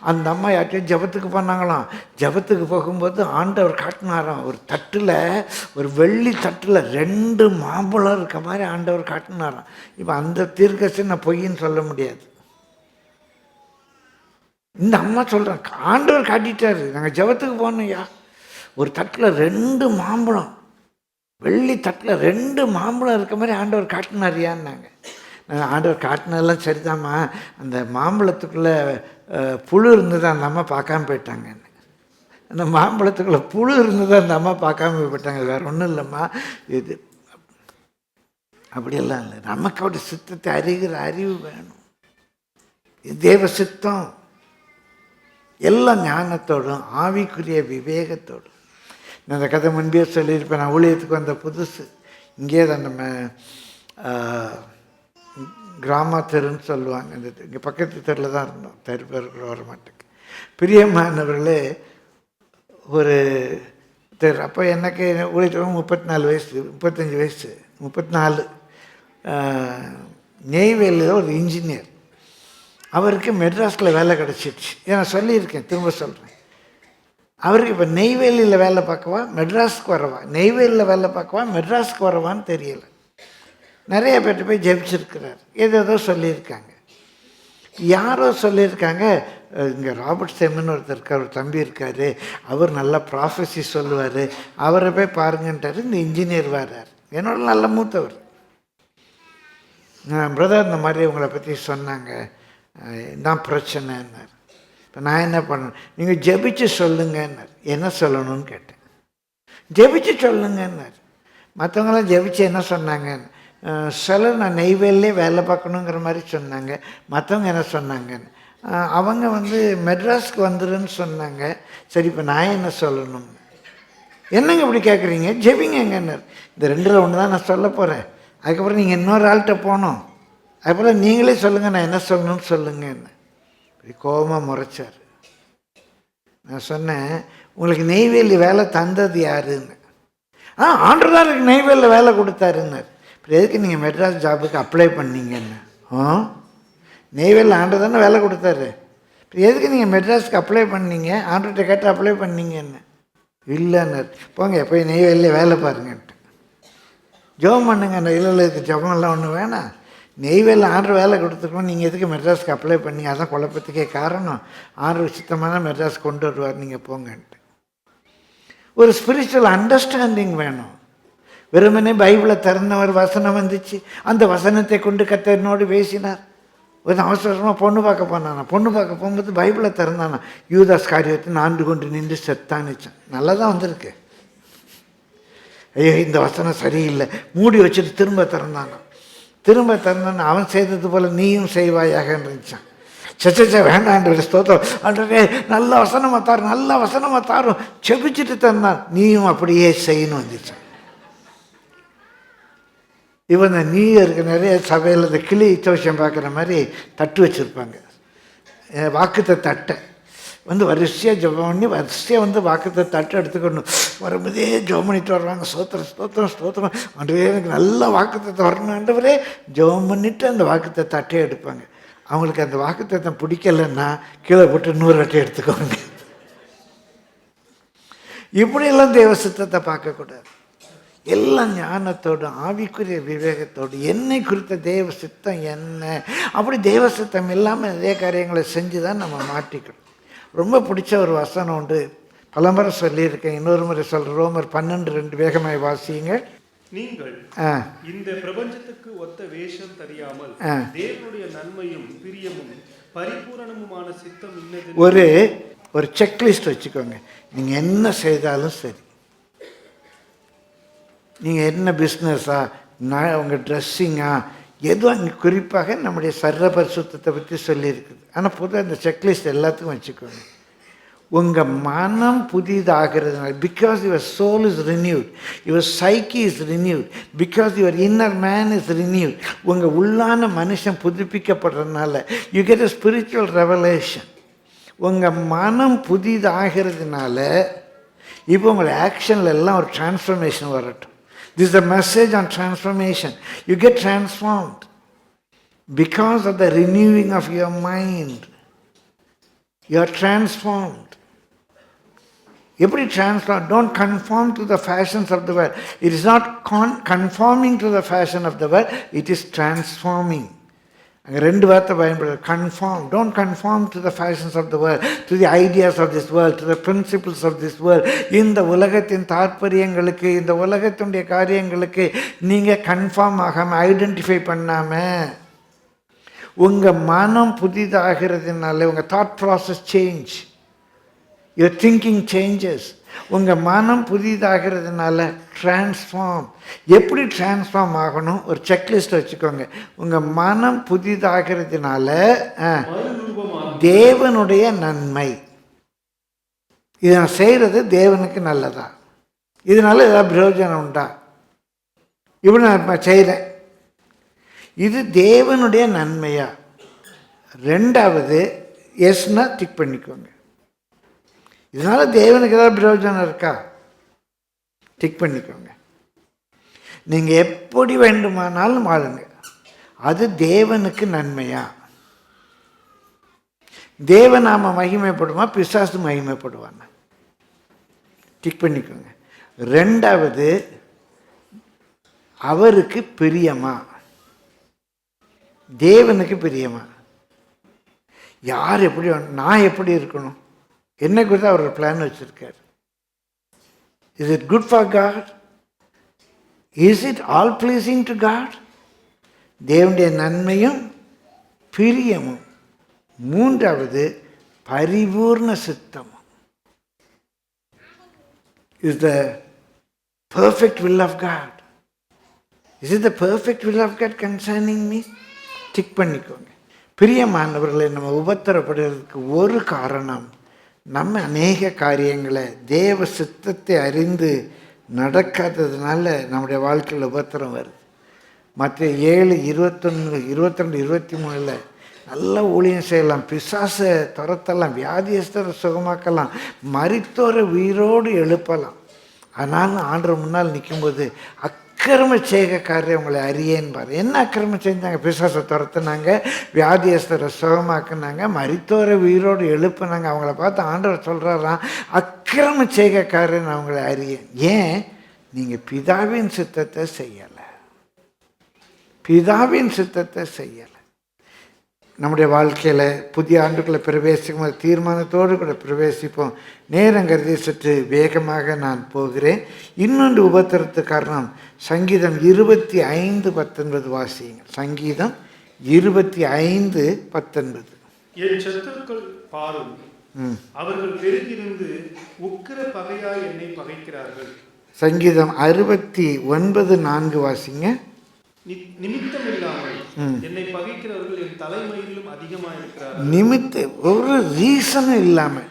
அந்த அம்மா யார்ட்டையும் ஜபத்துக்கு போனாங்களாம். ஜபத்துக்கு போகும்போது ஆண்டவர் காட்டினாராம், ஒரு தட்டில், ஒரு வெள்ளி தட்டில் 2 மாம்பழம் இருக்க மாதிரி ஆண்டவர் காட்டினாராம். இப்போ அந்த தீர்க்கதரிசி நான் பொய்ன்னு சொல்ல முடியாது. இந்த அம்மா சொல்கிறேன், ஆண்டவர் காட்டிட்டாரு, நாங்கள் ஜபத்துக்கு போனோம்யா, ஒரு தட்டில் 2 மாம்பழம், வெள்ளி தட்டில் 2 மாம்பழம் இருக்க மாதிரி ஆண்டவர் காட்டினாரியான்னாங்க. ஆண்டவர் காட்டினதெல்லாம் சரிதாம்மா, அந்த மாம்பழத்துக்குள்ளே புழு இருந்தது அந்த அம்மா பார்க்காம போயிட்டாங்கன்னு. அந்த மாம்பழத்துக்குள்ளே புழு இருந்தது அந்த அம்மா பார்க்காம போயிட்டாங்க, வேறு ஒன்றும் இல்லைம்மா. இது அப்படியெல்லாம் இல்லை. நமக்கு அவருடைய சித்தத்தை அறிகிற அறிவு வேணும். இது தேவ சித்தம். எல்லா ஞானத்தோடும் ஆவிக்குரிய விவேகத்தோடும். நான் அந்த கதை முன்பே சொல்லியிருப்பேன். நான் ஊழியத்துக்கு வந்த புதுசு இங்கே தான் நம்ம கிராம தெருன்னு சொல்லுவாங்க, இந்த இங்கே பக்கத்து தெருவில் தான் இருந்தோம், தெரு பேருக்குள்ள வர மாட்டேங்க. பிரியமானவர்களே ஒரு தெரு. அப்போ எனக்கு ஊழியத்துக்கு 34 வயசு 35 வயசு 34. நெய்வேலியில் ஒரு இன்ஜினியர். அவருக்கு மெட்ராஸில் வேலை கிடச்சிடுச்சு. நான் சொல்லியிருக்கேன், திரும்ப சொல்கிறேன். அவருக்கு இப்போ நெய்வேலியில் வேலை பார்க்கவா மெட்ராஸுக்கு வரவா, நெய்வேலியில் வேலை பார்க்கவா மெட்ராஸுக்கு வரவான்னு தெரியலை. நிறைய பேர்கிட்ட போய் ஜெபிச்சிருக்கிறார். ஏதோ சொல்லியிருக்காங்க. யாரோ சொல்லியிருக்காங்க, இங்கே ராபர்ட் செம்மன் ஒருத்தர் இருக்கார், ஒரு தம்பி இருக்கார், அவர் நல்லா ப்ராஃபஸி சொல்லுவார், அவரை போய் பாருங்கன்ட்டார். இந்த இன்ஜினியர் வர்றார், என்னோட நல்ல மூத்தவர். பிரதர் இந்த மாதிரி உங்களை பற்றி சொன்னாங்க, இதான் பிரச்சனைன்னார். இப்போ நான் என்ன பண்ணேன், நீங்கள் ஜெபிச்சு சொல்லுங்கன்னார். என்ன சொல்லணும்னு கேட்டேன். ஜெபிச்சு சொல்லுங்கன்னார். மற்றவங்களாம் ஜெபிச்சு என்ன சொன்னாங்கன்னு, சிலர் நான் நெய்வேலிலே வேலை பார்க்கணுங்கிற மாதிரி சொன்னாங்க. மற்றவங்க என்ன சொன்னாங்கன்னு, அவங்க மெட்ராஸ்க்கு வந்துடுன்னு சொன்னாங்க. சரி, இப்போ நான் என்ன சொல்லணும்? என்னங்க இப்படி கேட்குறீங்க, ஜெபிங்கன்னார். இந்த 2ல் ஒன்று தான் நான் சொல்ல போகிறேன். அதுக்கப்புறம் நீங்கள் இன்னொரு ஆள்கிட்ட போகணும். அதுக்கப்புறம் நீங்களே சொல்லுங்கள், நான் என்ன சொல்லணும்னு சொல்லுங்கன்னு. இப்படி கோபமாக முறைச்சார். நான் சொன்னேன், உங்களுக்கு நெய்வேலி வேலை தந்தது யாருன்னு. ஆண்டவர் தான் எனக்கு நெய்வேலியில் வேலை கொடுத்தாருன்னார். இப்போ எதுக்கு நீங்கள் மெட்ராஸ் ஜாபுக்கு அப்ளை பண்ணீங்கன்னு? நெய்வேலியில் ஆண்டவர் தானே வேலை கொடுத்தாரு. இப்போ எதுக்கு நீங்கள் மெட்ராஸுக்கு அப்ளை பண்ணீங்க? ஆண்டர்கிட்ட கேட்டு அப்ளை பண்ணீங்கன்னு. இல்லைன்னார். போங்க போய் நெய்வேலியில் வேலை பாருங்கன்ட்டு. ஜெபம் பண்ணுங்க. இல்லை இதுக்கு ஜெபம்லாம் ஒன்றும் வேணாம். நெய்வேலியில் ஆண்டர் வேலை கொடுத்துருக்கோம், நீங்கள் எதுக்கு மெட்ராஸுக்கு அப்ளை பண்ணீங்க? அதான் குழப்பத்துக்கே காரணம். ஆண்டர் சுத்தமான மெட்ராஸ் கொண்டு வருவார், நீங்கள் போங்கன்ட்டு. ஒரு ஸ்பிரிச்சுவல் அண்டர்ஸ்டாண்டிங் வேணும். வெறுமனே பைபிளை திறந்தவர் வசனம் வந்துச்சு, அந்த வசனத்தை கொண்டு கர்த்தரோடு பேசினார். ஒரு அவசரமாக பொண்ணு பார்க்க போனானா, பொண்ணு பார்க்க போகும்போது பைபிளை திறந்தானா, யூதாஸ் காரியத்தை 4 கொண்டு நின்று செத்தானிச்சான். நல்லா தான் வந்திருக்கு. ஐயோ இந்த வசனம் சரியில்லை, மூடி வச்சுட்டு திரும்ப திறந்தானா. திரும்ப திறந்தானா, அவன் செய்தது போல் நீயும் செய்வாயாக இருந்துச்சான். சச்ச வேண்டான்ற ஸ்தோத்திரம், அன்றே நல்ல வசனமாக தாரும், நல்ல வசனமாக தாரும், செபிச்சுட்டு தந்தான், நீயும் அப்படியே செய்யணும் வந்துச்சான். இவன் இந்த நியூ இயருக்கு நிறைய சபையில் இந்த கிளி இச்சோஷம் பார்க்குற மாதிரி தட்டு வச்சுருப்பாங்க, வாக்குத்த தட்டை வரிசையாக ஜெபம் பண்ணி வரிசையாக வாக்குத்த தட்டை எடுத்துக்கணும். வரும்போதே ஜெபம் பண்ணிட்டு வருவாங்க. ஸ்தோத்திரம் ஸ்தோத்திரம் ஸ்தோத்திரம், ஆண்டவரே எனக்கு நல்ல வாக்குத்தத்தை வரணும் ஆண்டவரே, ஜெபம் பண்ணிவிட்டு அந்த வாக்குத்த தட்டையை எடுப்பாங்க. அவங்களுக்கு அந்த வாக்குத்தத்தம் பிடிக்கலைன்னா கீழே போட்டு 100 அட்டை எடுத்துக்கோங்க. இப்படியெல்லாம் தேவ சித்தத்தை பார்க்கக்கூடாது. எல்லா ஞானத்தோடும் ஆவிக்குரிய விவேகத்தோடு என்னை குறித்த தேவ சித்தம் என்ன, அப்படி தேவ சித்தம் இல்லாமல் நிறைய காரியங்களை செஞ்சு தான் நம்ம மாட்டிக்கணும். ரொம்ப பிடிச்ச ஒரு வசனம் உண்டு, பலமுறை சொல்லியிருக்கேன், இன்னொரு முறை சொல்கிறேன். ரோமர் 12:2 வேகமாய் வாசியுங்க. நீங்கள் இந்த பிரபஞ்சத்துக்கு ஒத்த வேஷம் தெரியாமல் தேவனுடைய நன்மையும் பிரியமும் பரிபூரணமுமான சித்தம் இன்னது. ஒரு செக்லிஸ்ட் வச்சுக்கோங்க. நீங்கள் என்ன செய்தாலும் சரி, நீங்கள் என்ன பிஸ்னஸா, உங்கள் ட்ரெஸ்ஸிங்கா, எதுவும் அங்கே குறிப்பாக நம்முடைய சர்வ பரிசுத்தத்தை பற்றி சொல்லியிருக்குது. ஆனால் பொதுவாக இந்த செக்லிஸ்ட் எல்லாத்துக்கும் வச்சுக்கோங்க. உங்கள் மனம் புதிதாகிறதுனால, because your soul is renewed, your psyche is renewed, because your inner man is renewed, உங்கள் உள்ளான மனுஷன் புதுப்பிக்கப்படுறதுனால you get a spiritual revelation. உங்கள் மனம் புதிதாகிறதுனால இப்போ உங்கள் ஆக்ஷனில் எல்லாம் ஒரு டிரான்ஸ்ஃபர்மேஷன் வரட்டும். This is a message on transformation. You get transformed because of the renewing of your mind. You are transformed. Every transform, don't conform to the fashions of the world. It is not conforming to the fashion of the world, it is transforming. அங்கே 2 வார்த்தை பயன்படுது. Conform, don't conform to the fashions of the world, to the ideas of this world, to the principles of this world. இந்த உலகத்தின் தாற்பயங்களுக்கு, இந்த உலகத்தினுடைய காரியங்களுக்கு நீங்கள் confirm ஆகாமல், ஐடென்டிஃபை பண்ணாமல் உங்கள் மனம் புதிதாகிறதுனால உங்கள் thought process change, your thinking changes. உங்கள் மனம் புதிதாகிறதுனால டிரான்ஸ்ஃபார்ம். எப்படி டிரான்ஸ்ஃபார்ம் ஆகணும்? ஒரு செக்லிஸ்ட் வச்சுக்கோங்க. உங்கள் மனம் புதிதாகிறதுனால தேவனுடைய நன்மை. இதை நான் செய்கிறது தேவனுக்கு நல்லதா? இதனால ஏதாவது பிரயோஜனம் உண்டா? இப்படி நான் செய்கிறேன், இது தேவனுடைய நன்மையா? ரெண்டாவது, எஸ்னா டிக் பண்ணிக்கோங்க. இதனால தேவனுக்கு ஏதாவது பிரயோஜனம் இருக்கா? டிக் பண்ணிக்கோங்க. நீங்கள் எப்படி வேண்டுமானாலும் வாழுங்க, அது தேவனுக்கு நன்மையா? தேவநாம மகிமைப்படுமா, பிசாசு மகிமைப்படுவாங்க? டிக் பண்ணிக்கோங்க. ரெண்டாவது, அவருக்கு பிரியமா? தேவனுக்கு பிரியமா? யார் எப்படி, நான் எப்படி இருக்கணும், என்ன குறித்து அவர் ஒரு பிளான் வச்சிருக்காரு. Is it good for God? Is it all pleasing to God? தேவனுடைய நன்மையும் பிரியமும். மூன்றாவது, பரிபூர்ண சித்தம். Is the perfect will of God? Is it the perfect will of God concerning me? Tick பண்ணிக்கோங்க. பிரியமானவர்களை, நம்ம உபத்திரப்படுறதுக்கு ஒரு காரணம், நம்ம அநேக காரியங்களை தேவ சித்தத்தை அறிந்து நடக்காததுனால நம்முடைய வாழ்க்கையில் உபத்திரம் வருது. மற்ற 7:21, 22, 23 நல்ல ஊழியம் செய்யலாம், பிசாசை துரத்தலாம், வியாதியஸ்தரை சுகமாக்கலாம், மரித்தோரை உயிரோடு எழுப்பலாம். ஆனாலும் ஆண்டவர் முன்னால் நிற்கும்போது அக்கிரம செய்கைக்காரரை உங்களை அறியேன்பார். என்ன அக்கிரமம் செஞ்சாங்க? பிசாசை துரத்துனாங்க, வியாதியஸ்தரை சுகமாக்குனாங்க, மரித்தோரை உயிரோடு எழுப்புனாங்க. அவங்கள பார்த்து ஆண்டவர் சொல்கிறாராம், அக்கிரம செய்கைக்காரன் அவங்களை அறியேன். ஏன்? நீங்கள் பிதாவின் சித்தத்தை செய்யலை, பிதாவின் சித்தத்தை செய்யலை. நம்முடைய வாழ்க்கையில் புதிய ஆண்டுக்குள்ளே பிரவேசிக்கும் போது தீர்மானத்தோடு கூட பிரவேசிப்போம். நேரம் கருதி சற்று வேகமாக நான் போகிறேன். இன்னொன்று உபத்திரத்துக்கு காரணம், சங்கீதம் 25:19 வாசியுங்க. சங்கீதம் 25:19. என் சத்துருக்கள் பாரும், அவர்கள் பெருகிருந்து உக்கிர பகையாய் என்னை பகைக்கிறார்கள். சங்கீதம் 69:4 வாசிங்க. நிமித்தம் இல்லாமல் என்னை பகைக்கிறவர்கள் என் தலைமையிலும் அதிகமாயிருக்கிறார்கள். ஒரு ரீசனும் இல்லாமல்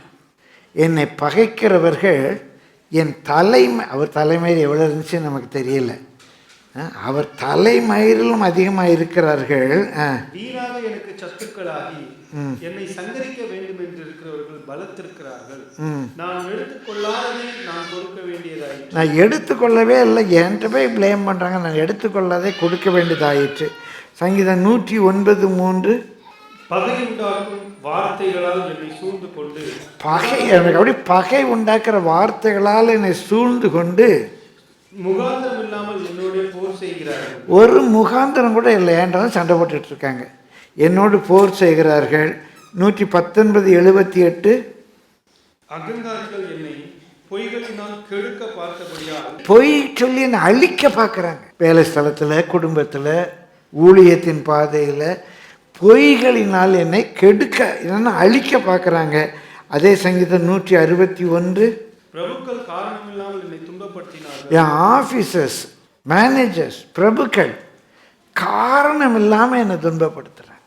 என்னை பகைக்கிறவர்கள் என் தலைமை, அவர் தலைமையில் எவ்வளோ இருந்துச்சு நமக்கு தெரியல, அவர் தலைமயிரிலும் அதிகமாக இருக்கிறார்கள். வீணாக எனக்கு சத்துக்களாகி என்னை சங்கரிக்க வேண்டும் என்று இருக்கிறவர்கள் பலத்திருக்கிறார்கள். நான் எடுத்துக்கொள்ளாததை நான் கொடுக்க வேண்டியதாயிற்று. நான் எடுத்துக்கொள்ளவே இல்லை, என்கிட்ட போய் பிளேம் பண்ணுறாங்க, நான் எடுத்துக்கொள்ளாதே கொடுக்க வேண்டியதாயிற்று. சங்கீதம் 109:3. பகை உண்டாக்கும் வார்த்தைகளால் என்னை சூழ்ந்து கொண்டு, பகை எனக்கு அப்படி பகை உண்டாக்குற வார்த்தைகளால் என்னை சூழ்ந்து கொண்டு முகாந்திரம் இல்லாமல் என்னோட போர் செய்கிறார்கள். ஒரு முகாந்திரம் கூட இல்லை, ஏன்றாலும் சண்டை போட்டுட்டு இருக்காங்க, என்னோடு போர் செய்கிறார்கள். 119:78. அகங்காரிகள் என்னை பொய்களினால் கெடுக்க பார்த்தபடியால், பொய் சொல்லி என்னை அழிக்க பார்க்குறாங்க. வேலை ஸ்தலத்தில், குடும்பத்தில், ஊழியத்தின் பாதையில் பொய்களினால் என்னை கெடுக்க, என்னென்னா அழிக்க பார்க்குறாங்க. அதே சங்கீதம் 161. பிரபுக்கள் காரணமில்லாமல் என்னை துன்பப்படுத்தினார்கள். என் ஆஃபீஸர்ஸ், மேனேஜர்ஸ், பிரபுக்கள் காரணம் இல்லாமல் என்னை துன்பப்படுத்துகிறாங்க.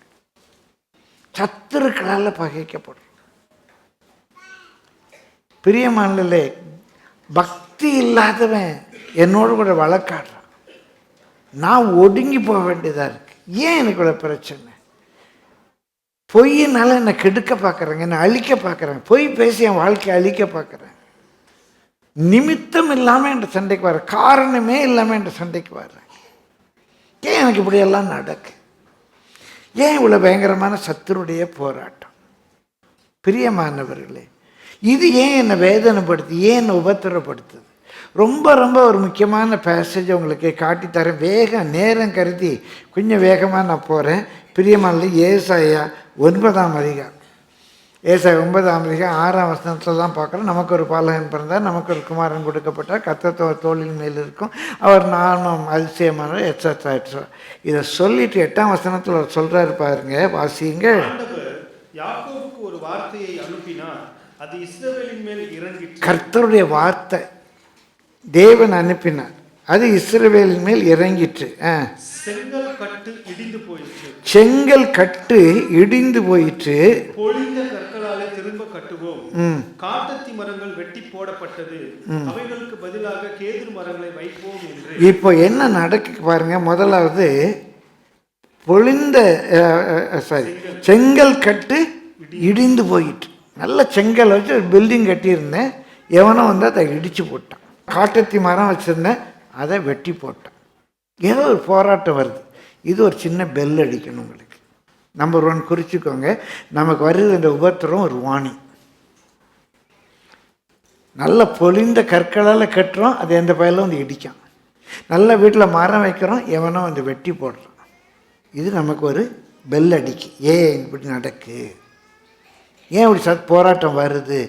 சத்துருக்களால் பகைக்கப்படுறோம். பிரியமானே, பக்தி இல்லாதவன் என்னோடு கூட வழக்காடுறான், நான் ஒடுங்கி போக வேண்டியதாக இருக்கு. ஏன் எனக்கு இவ்வளோ பிரச்சனை? பொய்யினால என்னை கெடுக்க பார்க்குறாங்க, என்னை அழிக்க பார்க்குறாங்க, பொய் பேசி என் வாழ்க்கையை அழிக்க பார்க்குறாங்க. நிமித்தம் இல்லாமல் என்ற சண்டைக்கு வர, காரணமே இல்லாமல் என்ற சண்டைக்கு வர்றாங்க. ஏன் எனக்கு இப்படியெல்லாம் நடக்கு? ஏன் இவ்வளோ பயங்கரமான சத்துருடைய போராட்டம்? பிரியமானவர்களே, இது ஏன் என்னை வேதனைப்படுத்து, ஏன் என்னை உபத்திரப்படுத்துது? ரொம்ப ரொம்ப ஒரு முக்கியமான பேசேஜ் உங்களுக்கு காட்டித்தரேன். நேரம் கருதி கொஞ்சம் வேகமாக நான் போகிறேன். பிரியமான ஏசாயா 9ஆம் அதிகாரம். ஏசாயா 9:6 தான் பார்க்குறோம். நமக்கு ஒரு பாலகன் பிறந்தார், நமக்கு ஒரு குமாரன் கொடுக்கப்பட்டார், கர்த்தர் தோளின் மேல் இருக்கும், அவர் நானும் அதிசயமான எட்ஸட்ரா எட்ஸட்ரா. இதை சொல்லிட்டு 8 அவர் சொல்கிறாரு பாருங்க, வாசிங்க. ஆண்டவர் யாக்கோபுக்கு ஒரு வார்த்தையை அனுப்பினார், அது இஸ்ரவேலின் மேல் இறங்கிற்று. கர்த்தருடைய வார்த்தை தேவன் அனுப்பினார், அது இஸ்ரவேலின் மேல் இறங்கிற்று. செங்கல் கட்டு இடிந்து போயிற்று. செங்கல் கட்டு இடிந்து போயிற்று. பொழிந்த கற்களாலே திரும்ப கட்டுவோம். காட்டத்தி மரங்கள் வெட்டி போடப்பட்டது, அவைகளுக்கு பதிலாக கேதுரு மரங்களை வைப்போம் என்று. இப்போ என்ன நடக்கு பாருங்க. முதலாவது பொழிந்த செங்கல் கட்டு இடிந்து போயிற்று. நல்ல செங்கல் வச்சு ஒரு பில்டிங் கட்டியிருந்தேன், எவனோ வந்து அதை இடிச்சு போட்டான். காட்டத்தி மரம் வச்சுருந்தேன், அதை வெட்டி போட்டான். ஏதோ ஒரு போராட்டம் வருது. இது ஒரு சின்ன பெல் அடிக்கணும் உங்களுக்கு. நம்பர் 1 குறிச்சிக்கோங்க. நமக்கு வருது இந்த உபத்திரம் ஒரு வாணி. நல்ல பொழிந்த கற்களால் கட்டுறோம், அது எந்த பயிலும் வந்து இடிக்கான். நல்ல வீட்டில் மரம் வைக்கிறோம், எவனோ வந்து வெட்டி போடுறான். இது நமக்கு ஒரு பெல் அடிக்கு. ஏன் இப்படி நடக்கு, ஏன் இப்படி போராட்டம் வருது?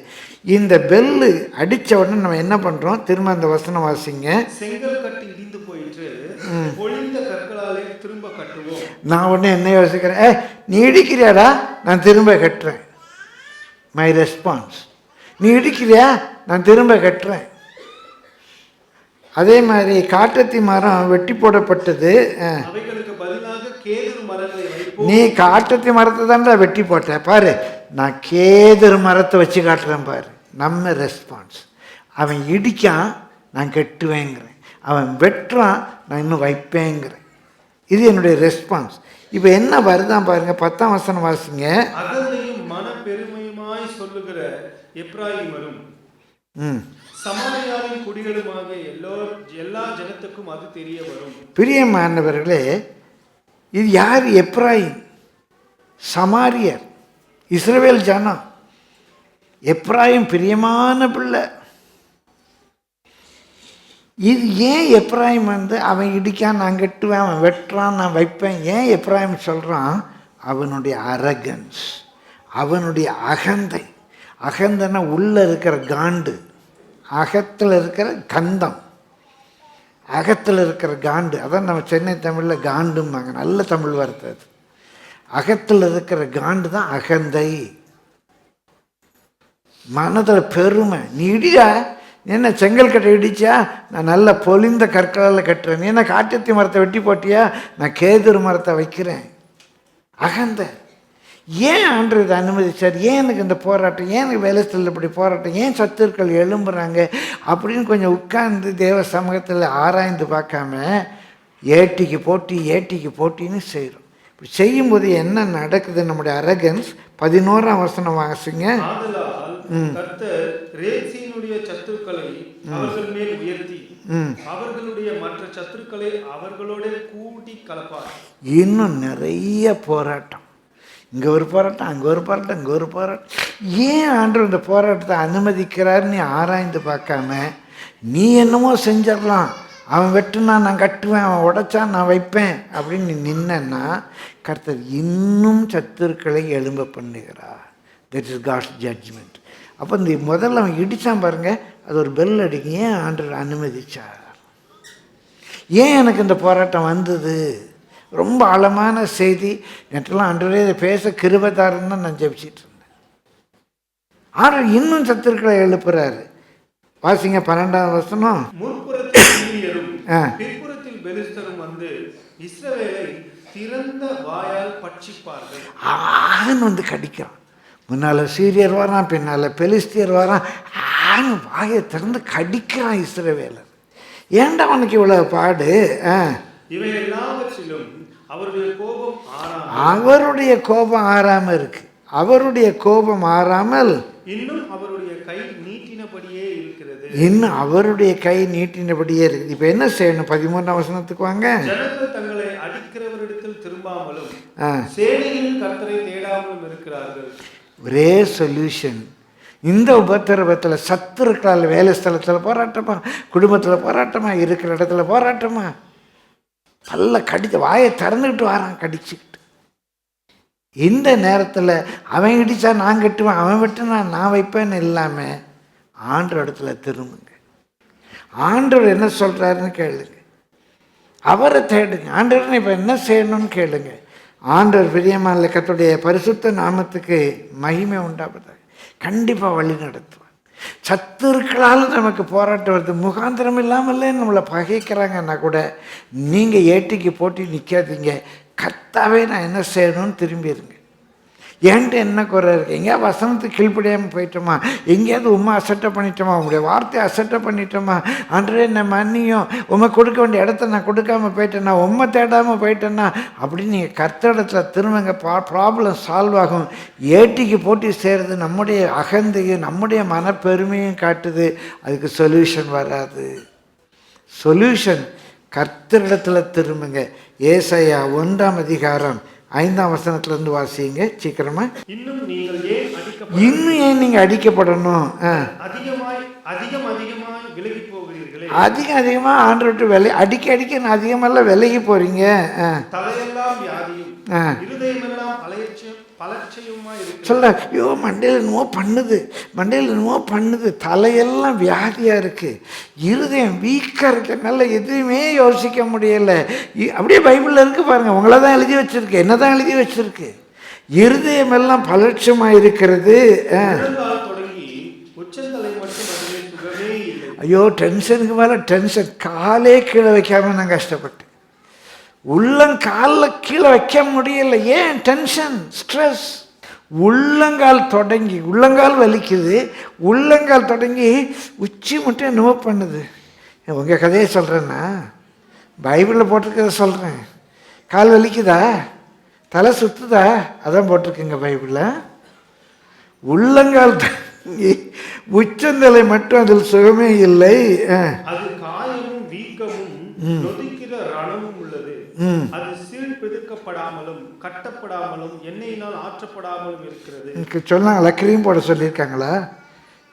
இந்த பெல்லு அடித்த உடனே நம்ம என்ன பண்ணுறோம்? திரும்ப அந்த வசனம் வாசிங்க. செங்கல் கட்டு இடிந்து போயிற்று, பொழிந்த கற்களாலே திரும்ப கட்டுவோம். நான் உடனே என்ன யோசிக்கிறேன்? நீ இடிக்கிறியாடா, நான் திரும்ப கட்டுறேன். My response. நீ இடிக்கிறியா, நான் திரும்ப கட்டுறேன். அதே மாதிரி காட்டத்தி மரம் வெட்டி போடப்பட்டது, அவைகளுக்கு பதிலாக கேதுரு மரங்களை வைப்போம். நீ காட்டத்தி மரத்தை தான்டா வெட்டி போட்ட, பாரு நான் கேதுரு மரத்தை வச்சு காட்டுறேன் பாரு. நம்ம ரெஸ்பான்ஸ். அவன் இடிக்கான், நான் கட்டுவேங்கிறேன். அவன் வெட்டுறான், நான் இன்னும் வைப்பேங்கிறேன். இது என்னுடைய ரெஸ்பான்ஸ். இப்போ என்ன வருதான் பாருங்க, 10ஆம் வசனம் வாசிங்க. அகந்தையும் மன பெருமையுமாய் சொல்லுகிற எப்ராயிமரும் சமாரியாவின் குடிகளுமாக எல்லா ஜனத்துக்கும் அது தெரிய வரும். பிரியமானவர்களே, இது யார்? எப்ராயிம், சமாரியர், இஸ்ரவேல் ஜனம். எப்ராயிம் பிரியமான பிள்ளை. இது ஏன் எப்ராயிம் வந்து அவன் இடிக்கான், நான் கட்டுவேன், அவன் வெட்டுறான், நான் வைப்பேன்? ஏன் எப்ராயிம் சொல்கிறான்? அவனுடைய அரகன்ஸ், அவனுடைய அகந்தை. அகந்தனா உள்ளே இருக்கிற காண்டு, அகத்தில் இருக்கிற கந்தம், அகத்தில் இருக்கிற காண்டு. அதான் நம்ம சென்னை தமிழில் காண்டும்பாங்க, நல்ல தமிழ் வார்த்தை அது. அகத்தில் இருக்கிற காண்டு தான் அகந்தை. மனதில் பெருமை. நீ இடியா, என்ன செங்கல் கட்டை இடிச்சா, நான் நல்ல பொழிந்த கற்களால் கட்டுறேன். நீ என்ன காட்டத்தி மரத்தை வெட்டி போட்டியா, நான் கேதுரு மரத்தை வைக்கிறேன். அகந்தை. ஏன் ஆண்டவர் இதை அனுமதிச்சார்? ஏன் எனக்கு இந்த போராட்டம், ஏன் எனக்கு வேலை ஸ்தலத்தில் இப்படி போராட்டம், ஏன் சத்துருக்கள் எழும்புறாங்க அப்படின்னு கொஞ்சம் உட்கார்ந்து தேவ சமூகத்தில் ஆராய்ந்து பார்க்காம ஏட்டிக்கு போட்டின்னு செய்கிறோம். இப்படி செய்யும்போது என்ன நடக்குது? நம்முடைய அரகன்ஸ். 11ஆம் வசனம் வாசிங்க. சத்துருக்களை அவர்கள் மேல் உயர்த்தி அவர்களுடைய மற்ற சத்துருக்களை அவர்களோட கூட்டி கலப்பார். இன்னும் நிறைய போராட்டம். இங்கே ஒரு போராட்டம், அங்கே ஒரு போராட்டம், இங்கே ஒரு போராட்டம். ஏன் ஆண்டவர் இந்த போராட்டத்தை அனுமதிக்கிறாருன்னு நீ ஆராய்ந்து பார்க்காம நீ என்னமோ செஞ்சிடலாம், அவன் வெட்டுனா நான் கட்டுவேன், அவன் உடைச்சா நான் வைப்பேன் அப்படின்னு நீ நின்னா கர்த்தர் இன்னும் சத்துருக்களை எழும்ப பண்ணுகிறார். That is God's judgement. அப்போ இந்த முதல்ல அவன் இடித்தான் பாருங்க, அது ஒரு பெல் அடிக்கும். ஏன் ஆண்டவர் அனுமதிச்சார்? ஏன் எனக்கு இந்த போராட்டம் வந்தது? ரொம்ப ஆழமான செய்தி. நேற்றெல்லாம் ஆண்டவரே இதை பேச கிருபைதாருன்னு தான் நான் ஜெபிச்சிட்டு இருந்தேன். ஆண்டவர் இன்னும் சத்துருக்களை எழுப்புறாரு. வாசிங்க 12ஆம் வசனம். பிற்புறத்தில் பெலிஸ்தரும் வந்து இஸ்ரவேலை திறந்த வாயால் பட்சிப்பார்கள். ஆண் வந்து கடிக்கிறான். முன்னால் சீரியர் வரான், பின்னால் பெலிஸ்தியர் வரான். ஆண் வாயை திறந்து கடிக்கிறான் இஸ்ரவேலர். ஏன்டா அவனுக்கு இவ்வளவு பாடு? இவை எல்லாவற்றிலும் அவருடைய கோபம் ஆறாம இருக்கு. அவருடைய கோபம் ஆறாமல் இன்னும் அவருடைய கை நீட்டினபடியே இருக்கிறது. இன்னும் அவருடைய கை நீட்டினபடியே இருக்கு. இப்ப என்ன செய்யணும்? 13ஆம் வசனத்துக்கு வாங்க. ஜனங்கள் தங்களை அடிக்கிறவரிடத்தில் திரும்பாமலும் சேனைகளின் கர்த்தரை தேடாமலும் இருக்கிறார்கள். ஒரே சொல்யூஷன். இந்த உபத்திரவத்தில் சத்துருக்களால் வேலை ஸ்தலத்தில் போராட்டமா, குடும்பத்தில் போராட்டமா, இருக்கிற இடத்துல போராட்டமா, பல்ல கடித்து வாயை திறந்துக்கிட்டு வரான் கடிச்சுக்கிட்டு. இந்த நேரத்தில் அவன் இடித்தா நான் கட்டுவேன், அவன் விட்டுனா நான் வைப்பேன்னு இல்லாமல் ஆண்டவர் இடத்துல திரும்புங்க. ஆண்டவர் என்ன சொல்கிறாருன்னு கேளுங்க, அவரை தேடுங்க. ஆண்டவர் இப்போ என்ன செய்யணும்னு கேளுங்க. ஆண்டவர் பிரியமான கர்த்தருடைய பரிசுத்த நாமத்துக்கு மகிமை உண்டாவதாக கண்டிப்பாக வழி நடத்துவார். சத்துருக்களால் நமக்கு போராட்டம் வருது, முகாந்திரம் இல்லாமல்ல நம்மளை பகைக்கிறாங்கன்னா கூட நீங்கள் ஏட்டிக்கு போட்டி நிற்காதீங்க. கர்த்தாவே நான் என்ன செய்யணும்னு திரும்பிடுங்க. ஏன்ட்டு என்ன குறை இருக்குது? எங்கேயாவது வசனத்துக்கு கீழ்ப்படியாமல் போயிட்டோமா, எங்கேயாவது உண்மை அசட்டை பண்ணிட்டோமா, உங்களுடைய வார்த்தையை அசட்டை பண்ணிட்டோமா, அன்றே என்ன மன்னியும், உண்மை கொடுக்க வேண்டிய இடத்த நான் கொடுக்காமல் போயிட்டேன்னா, உண்மை தேடாமல் போயிட்டேன்னா அப்படின்னு நீங்கள் கர்த்தரிடத்துல திரும்பங்க. ப்ராப்ளம் சால்வ் ஆகும். ஏட்டிக்கு போட்டி செய்கிறது நம்முடைய அகந்தையும் நம்முடைய மனப்பெருமையும் காட்டுது. அதுக்கு சொல்யூஷன் வராது. சொல்யூஷன் கர்த்தரிடத்துல திரும்புங்க. ஏசாயா 1:5 வாசிங்க சீக்கிரமா. இன்னும் ஏன் நீங்க அடிக்கப்படணும்? அதிகமா ஆண்டவர் விட்டு விலை அடிக்க நான் அதிகமெல்லாம் விலகி போறீங்க. சொல்ல ஐயோ மண்டையில் என்னமோ பண்ணுது, தலையெல்லாம் வியாதியாக இருக்குது, இருதயம் வீக்காக இருக்கனால எதுவுமே யோசிக்க முடியலை. அப்படியே பைபிளில் இருக்குது பாருங்கள், உங்களை தான் எழுதி வச்சுருக்கு, என்ன தான் எழுதி வச்சுருக்கு. இருதயம் எல்லாம் பலட்சமாக இருக்கிறது. ஐயோ டென்ஷனுக்கு மேலே டென்ஷன், காலே கீழே வைக்காமல் நான் கஷ்டப்பட்டேன். உள்ளங்காலில் கீழே வைக்க முடியல. ஏன்? Tension, stress. உள்ளங்கால் வலிக்குது, உள்ளங்கால் தொடங்கி உச்சி மட்டும் என்னவோ பண்ணுது. உங்கள் கதையை சொல்கிறேன்னா பைபிளில் போட்டிருக்கிறத சொல்கிறேன். கால் வலிக்குதா, தலை சுற்றுதா, அதான் போட்டிருக்குங்க பைபிளில். உள்ளங்கால் தொடங்கி உச்சந்தலை மட்டும் அதில் சுகமே இல்லை. அது சீழ்பிதுக்கப்படாமலும் கட்டப்படாமலும் எண்ணெயினால் ஆற்றப்படாமலும் இருக்கிறது. சொன்னாங்களா? கிரீம் போட சொல்லியிருக்காங்களா?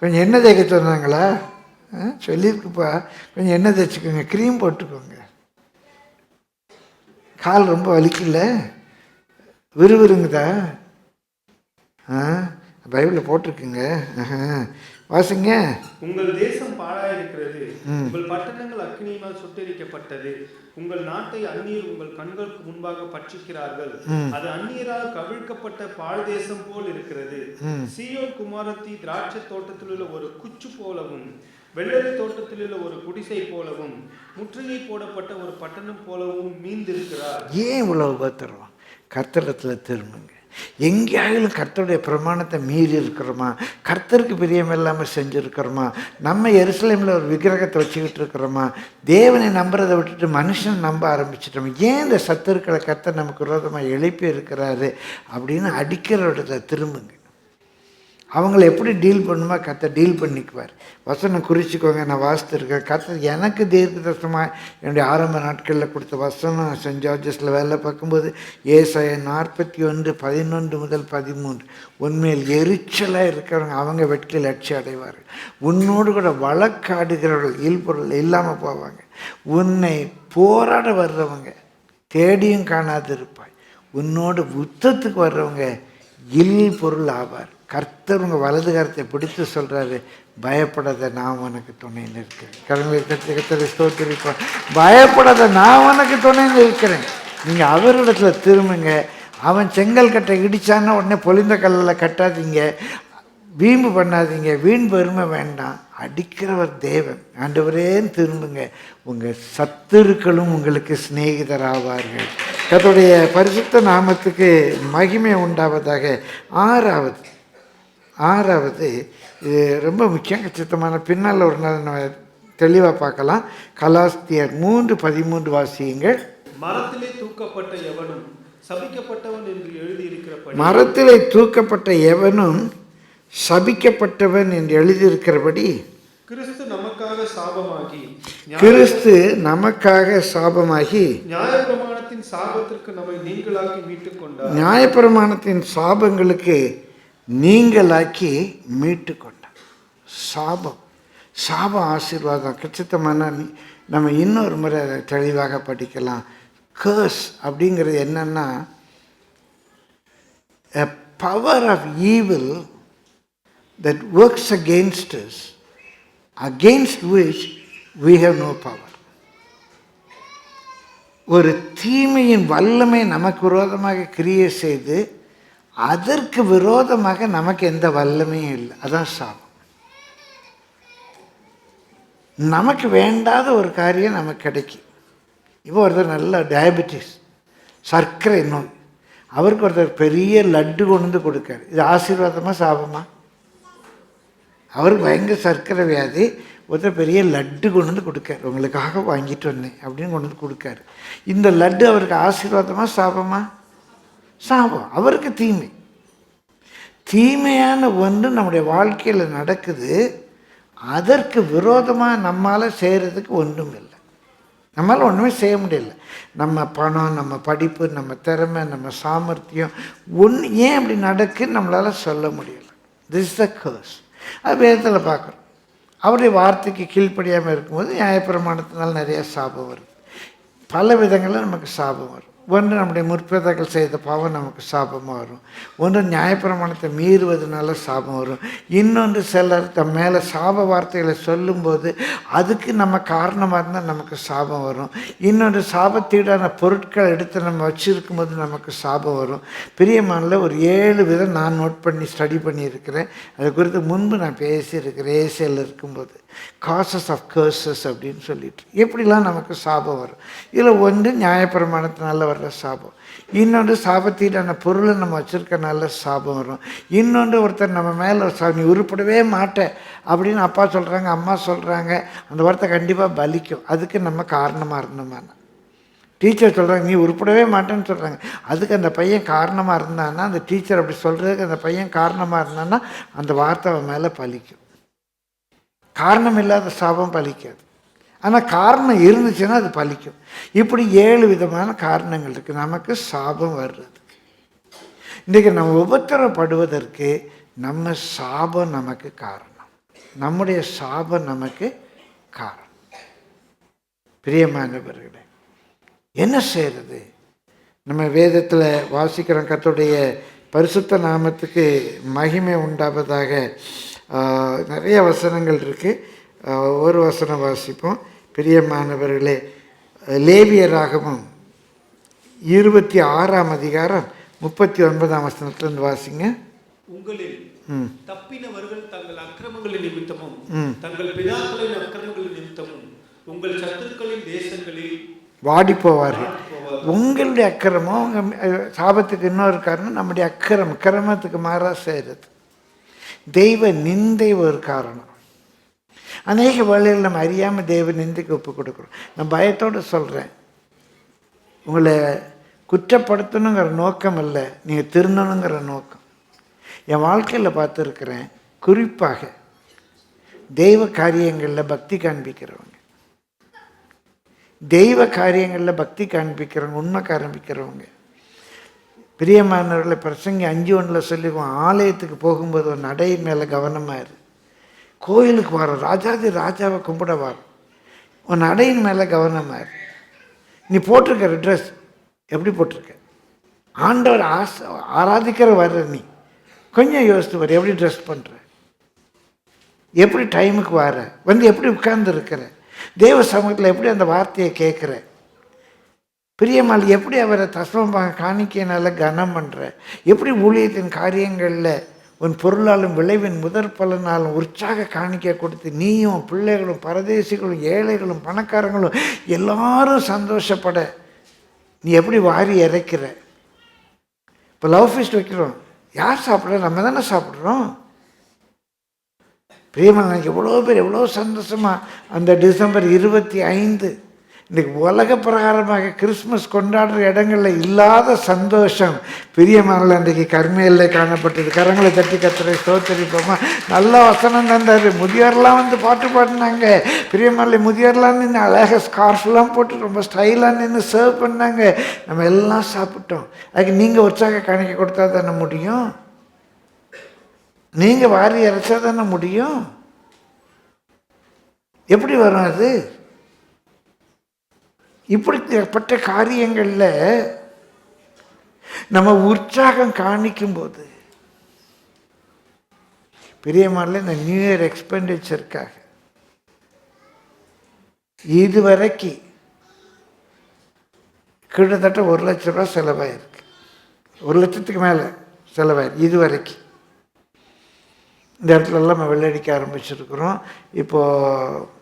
கொஞ்சம் எண்ணெய் தேய்க்க சொன்னாங்களா? சொல்லியிருக்குப்பா, கொஞ்சம் எண்ணெய் தேய்ச்சிக்கோங்க, க்ரீம் போட்டுக்கோங்க. கால் ரொம்ப வலிக்கல, விறுவிறுங்குதா? பைபிளில் போட்டிருக்குங்க, வாசிங்க. உங்கள் தேசம் பாழாயிருக்கிறது, உங்கள் பட்டணங்கள் அக்னியினால் சுட்டெரிக்கப்பட்டது, உங்கள் நாட்டை அந்நியர் உங்கள் கண்களுக்கு முன்பாக பட்சிக்கிறார்கள், அது அந்நியரால் கவிழ்க்கப்பட்ட பாழ் தேசம் போல் இருக்கிறது. சீயோன் குமாரத்தி திராட்சை தோட்டத்தில் உள்ள ஒரு குச்சு போலவும் வெள்ளரி தோட்டத்தில் உள்ள ஒரு குடிசை போலவும் முற்றுகை போடப்பட்ட ஒரு பட்டணம் போலவும் மீந்திருக்கிறார். ஏன் இவ்வளவு உபத்திரம்? கர்த்தரிடத்தில் திரும்புங்க. எங்கேயாலும் கர்த்தருடைய பிரமாணத்தை மீறி இருக்கிறோமா, கர்த்தருக்கு பிரியமில்லாமல் செஞ்சுருக்கிறோமா, நம்ம எருசலேமில் ஒரு விக்கிரகத்தை வச்சுக்கிட்டு இருக்கிறோமா, தேவனை நம்புறதை விட்டுட்டு மனுஷன் நம்ப ஆரம்பிச்சிட்டோம். ஏன் இந்த சத்துருக்களை கர்த்தர் நமக்கு விரோதமாக எழுப்பி இருக்கிறாரு அப்படின்னு அடிக்கிற இடத்துல திரும்புங்க. அவங்கள எப்படி டீல் பண்ணுமா கர்த்தர் டீல் பண்ணிக்குவார். வசனம் குறிச்சிக்கோங்க, நான் வாசித்துருக்கேன். கர்த்தர் எனக்கு தீர்க்கதரிசனமாக என்னுடைய ஆரம்ப நாட்களில் கொடுத்த வசனம் சென்ட் ஜார்ஜஸில் வேலை பார்க்கும்போது ஏசாயா 41:11-13 உண்மையில் எரிச்சலாக இருக்கிறவங்க அவங்க வெட்கி லட்சியம் அடைவார்கள். உன்னோடு கூட வழக்காடுகிறவர்கள் இல்பொருள் இல்லாமல் போவாங்க. உன்னை போராட வர்றவங்க தேடியும் காணாது இருப்பாய். உன்னோடு யுத்தத்துக்கு வர்றவங்க இல் பொருள் ஆவார். கர்த்தர் உங்கள் வலது கரத்தை பிடித்து சொல்கிறாரு, பயப்படாத நான் உனக்கு துணையில் இருக்கிறேன். கடவுளை கர்த்தரை ஸ்தோத்திரிப்போம். பயப்படாத நான் உனக்கு துணையில் இருக்கிறேன். நீங்கள் அவரிடத்துல திரும்புங்க. அவன் செங்கல் கட்டை இடித்தான்னா உடனே பொழிந்த கல்லில் கட்டாதீங்க, வீம்பு பண்ணாதீங்க, வீண் பெருமை வேண்டாம். அடிக்கிறவர் தேவன். ஆண்டவரேன்னு திரும்புங்க. உங்கள் சத்துருக்களும் உங்களுக்கு சிநேகிதராவார்கள். கர்த்தருடைய பரிசுத்த நாமத்துக்கு மகிமை உண்டாவதாக. ஆறாவது இது ரொம்ப முக்கியம், கச்சித்தமான. பின்னால் ஒரு நாள் நம்ம தெளிவாக பார்க்கலாம். கலாஸ்தியர் 3:13 வாசியுங்கள். மரத்திலே தூக்கப்பட்ட எவனும் சபிக்கப்பட்டவன் என்று எழுதியிருக்கிறபடி, மரத்திலே தூக்கப்பட்ட எவனும் சபிக்கப்பட்டவன் என்று எழுதியிருக்கிறபடி கிறிஸ்து நமக்காக சாபமாகி நியாயப்பிரமாணத்தின் சாபத்திற்கு நம்மை நீங்களாக்கி மீட்டுக் கொண்டார். நியாயப்பிரமாணத்தின் சாபங்களுக்கு நீங்களாக்கி மீட்டு கொண்டார். சாபம் ஆசீர்வாதம். கச்சித்தமான நம்ம இன்னொரு முறை அதை தெளிவாக படிக்கலாம். கர்ஸ் அப்படிங்கிறது என்னன்னா, a power of evil that works against us, against which we have no power. ஒரு தீமையின் வல்லமை நமக்கு விரோதமாக கிரியை செய்து அதற்கு விரோதமாக நமக்கு எந்த வல்லமையும் இல்லை. அதான் சாபம். நமக்கு வேண்டாத ஒரு காரியம் நமக்கு கிடைக்கும். இப்போ ஒருத்தர் நல்ல டயபெட்டிஸ், சர்க்கரை நோய், அவருக்கு ஒருத்தர் பெரிய லட்டு கொண்டு வந்து கொடுக்காரு. இது ஆசீர்வாதமா சாபமா? அவருக்கு பயங்கர சர்க்கரை வியாதி, ஒருத்தர் பெரிய லட்டு கொண்டு வந்து கொடுக்காரு, உங்களுக்காக வாங்கிட்டு வந்தேன் அப்படின்னு கொண்டு வந்து கொடுக்காரு. இந்த லட்டு அவருக்கு ஆசீர்வாதமா சாபமா? சாபம். அவருக்கு தீமை. தீமையான ஒன்று நம்முடைய வாழ்க்கையில் நடக்குது, அதற்கு விரோதமாக நம்மளால் செய்கிறதுக்கு ஒன்றும் இல்லை. நம்மளால் ஒன்றுமே செய்ய முடியல. நம்ம பணம், நம்ம படிப்பு, நம்ம திறமை, நம்ம சாமர்த்தியம் ஏன் அப்படி நடக்குன்னு நம்மளால் சொல்ல முடியல. This is the curse. அது வேதத்தில் பார்க்குறோம். அவருடைய வார்த்தைக்கு கீழ்ப்படியாமல் இருக்கும்போது நியாயப்பிரமாணத்தினால் நிறைய சாபம் வருது. பல விதங்களில் நமக்கு சாபம் வரும். ஒன்று நம்முடைய முற்போதாக்கள் செய்த பாவம் நமக்கு சாபமாக வரும். ஒன்று நியாயப்பிரமாணத்தை மீறுவதனால சாபம் வரும். இன்னொன்று சிலர் தம் மேலே சாப வார்த்தைகளை சொல்லும்போது அதுக்கு நம்ம காரணமாக இருந்தால் நமக்கு சாபம் வரும். இன்னொன்று சாபத்தீடான பொருட்கள் எடுத்து நம்ம வச்சுருக்கும் போது நமக்கு சாபம் வரும். பிரியமானில் ஒரு 7 விதம் நான் நோட் பண்ணி ஸ்டடி பண்ணியிருக்கிறேன். அது குறித்து முன்பு நான் பேசியிருக்கிறேன் ஏசியில் இருக்கும்போது. காசஸ் ஆஃப் கர்சஸ் அப்படின்னு சொல்லிட்டு எப்படிலாம் நமக்கு சாபம் வரும். இதில் ஒன்று நியாயப்பிரமாணத்தினால வர்ற சாபம், இன்னொன்று சாபத்தீடான பொருளை நம்ம வச்சுருக்கனால சாபம் வரும். இன்னொன்று ஒருத்தர் நம்ம மேலே நீ உருப்படவே மாட்டேன் அப்படின்னு அப்பா சொல்கிறாங்க, அம்மா சொல்கிறாங்க, அந்த வார்த்தை கண்டிப்பாக பலிக்கும். அதுக்கு நம்ம காரணமாக இருந்தோம்னா, டீச்சர் சொல்கிறாங்க நீ உருப்படவே மாட்டேன்னு சொல்கிறாங்க, அதுக்கு அந்த பையன் காரணமாக இருந்தான்னா, அந்த டீச்சர் அப்படி சொல்கிறதுக்கு அந்த பையன் காரணமாக இருந்தான்னா அந்த வார்த்தை அவன் மேலே பலிக்கும். காரணம் இல்லாத சாபம் பலிக்காது, ஆனால் காரணம் இருந்துச்சுன்னா அது பலிக்கும். இப்படி 7 விதமான காரணங்கள் இருக்குது நமக்கு சாபம் வர்றதுக்கு. இன்றைக்கி நம்ம உபத்திரப்படுவதற்கு நம்ம சாபம் நமக்கு காரணம், நம்முடைய சாபம் நமக்கு காரணம். பிரியமானவர்களே, என்ன செய்கிறது? நம்ம வேதத்தில் வாசிக்கிறோம், கர்த்தருடைய பரிசுத்த நாமத்துக்கு மகிமை உண்டாவதாக. நிறைய வசனங்கள் இருக்குது. ஒரு வசனம் வாசிப்போம். பிரியமானவர்களே, லேவியராகமம் 26ஆம் அதிகாரம் 39ஆம் வசனத்திலிருந்து வாசிங்க. உங்களில் தப்பினவர்கள் தங்கள் அக்கிரமங்களின் நிமித்தமும் தங்கள் பிதாக்களின் அக்கிரமங்களின் நிமித்தமும் உங்கள் சத்துருக்களின் தேசங்களில் வாடி போவார்கள். உங்களுடைய அக்கிரமம் சாபத்துக்கு இன்னொரு காரணம் நம்முடைய கிரமத்துக்கு மாறாக செய்கிறது. தெய்வ நிந்தை ஒரு காரணம். அநேக வேளையில் நம்ம அறியாமல் தெய்வ நிந்தைக்கு ஒப்பு கொடுக்குறோம். நான் பயத்தோடு சொல்கிறேன், உங்களை குற்றப்படுத்தணுங்கிற நோக்கம் இல்லை, நீங்கள் திருந்தணுங்கிற நோக்கம். என் வாழ்க்கையில் பார்த்துருக்கிறேன், குறிப்பாக தெய்வ காரியங்களில் பக்தி காண்பிக்கிறவங்க, தெய்வ காரியங்களில் பக்தி காண்பிக்கிறவங்க, உண்மை காண்பிக்கிறவங்க. பிரியமானவர்களை பிரசங்கி 5:1 சொல்லிடுவோம், ஆலயத்துக்கு போகும்போது ஒரு நடை மேலே கவனமாக இரு. கோயிலுக்கு வர ராஜாதி ராஜாவை கும்பிட வர உன் நடையின் மேலே கவனமாக இரு. நீ போட்டிருக்கிற ட்ரெஸ் எப்படி போட்டிருக்க? ஆண்டவர் ஆராதிக்கிற வர்ற நீ கொஞ்சம் யோசித்து வர, எப்படி ட்ரெஸ் பண்ணுற, எப்படி டைமுக்கு வர, எப்படி உட்கார்ந்து இருக்கிற, தேவ சமூகத்தில் எப்படி அந்த வார்த்தையை கேட்குற, பிரியமாள் எப்படி அவரை தஸ்மமாக காணிக்கையினால கனம் பண்ணுற, எப்படி ஊழியத்தின் காரியங்களில் உன் பொருளாலும் விளைவின் முதற் பலனாலும் உற்சாக காணிக்கை கொடுத்து நீயும் பிள்ளைகளும் பரதேசிகளும் ஏழைகளும் பணக்காரங்களும் எல்லாரும் சந்தோஷப்பட நீ எப்படி வாரி இறைக்கிற. இப்போ லவ் ஃபீஸ்ட் வைக்கிறோம், யார் சாப்பிட்ற? நம்ம தானே சாப்பிட்றோம். பிரியமாள், எனக்கு எவ்வளோ பேர் எவ்வளோ சந்தோஷமாக அந்த டிசம்பர் 25 இன்றைக்கு உலக பிரகாரமாக கிறிஸ்மஸ் கொண்டாடுற இடங்களில் இல்லாத சந்தோஷம் பிரியமானல இன்றைக்கு கர்மையில் காணப்பட்டது. கரங்களை தட்டி கத்துற ஸ்தோத்திரிப்போமா. நல்ல வசனம் தந்தார். முதியோர்லாம் பாட்டு பாடினாங்க. பிரியமானல முதியோர்லாம் நின்று அழகாக ஸ்கார்ஃப்லாம் போட்டு ரொம்ப ஸ்டைலாக நின்று சர்வ் பண்ணாங்க. நம்ம எல்லாம் சாப்பிட்டோம். அதுக்கு நீங்கள் உற்சாக காணிக்க கொடுத்தா தானே முடியும், நீங்கள் வாரி இறைச்சா தானே முடியும். எப்படி வரும் அது? இப்படிப்பட்ட காரியங்களில் நம்ம உற்சாகம் காணிக்கும் போது பிரியமான இந்த நியூ இயர் எக்ஸ்பெண்டிச்சருக்காக இதுவரைக்கும் கிட்டத்தட்ட 1 லட்சம் ரூபாய் செலவாயிருக்கு. 1 லட்சத்துக்கு மேலே செலவாயிருக்கு இதுவரைக்கும். இந்த இடத்துலலாம் நம்ம வெள்ளடிக்க ஆரம்பிச்சிருக்கிறோம். இப்போது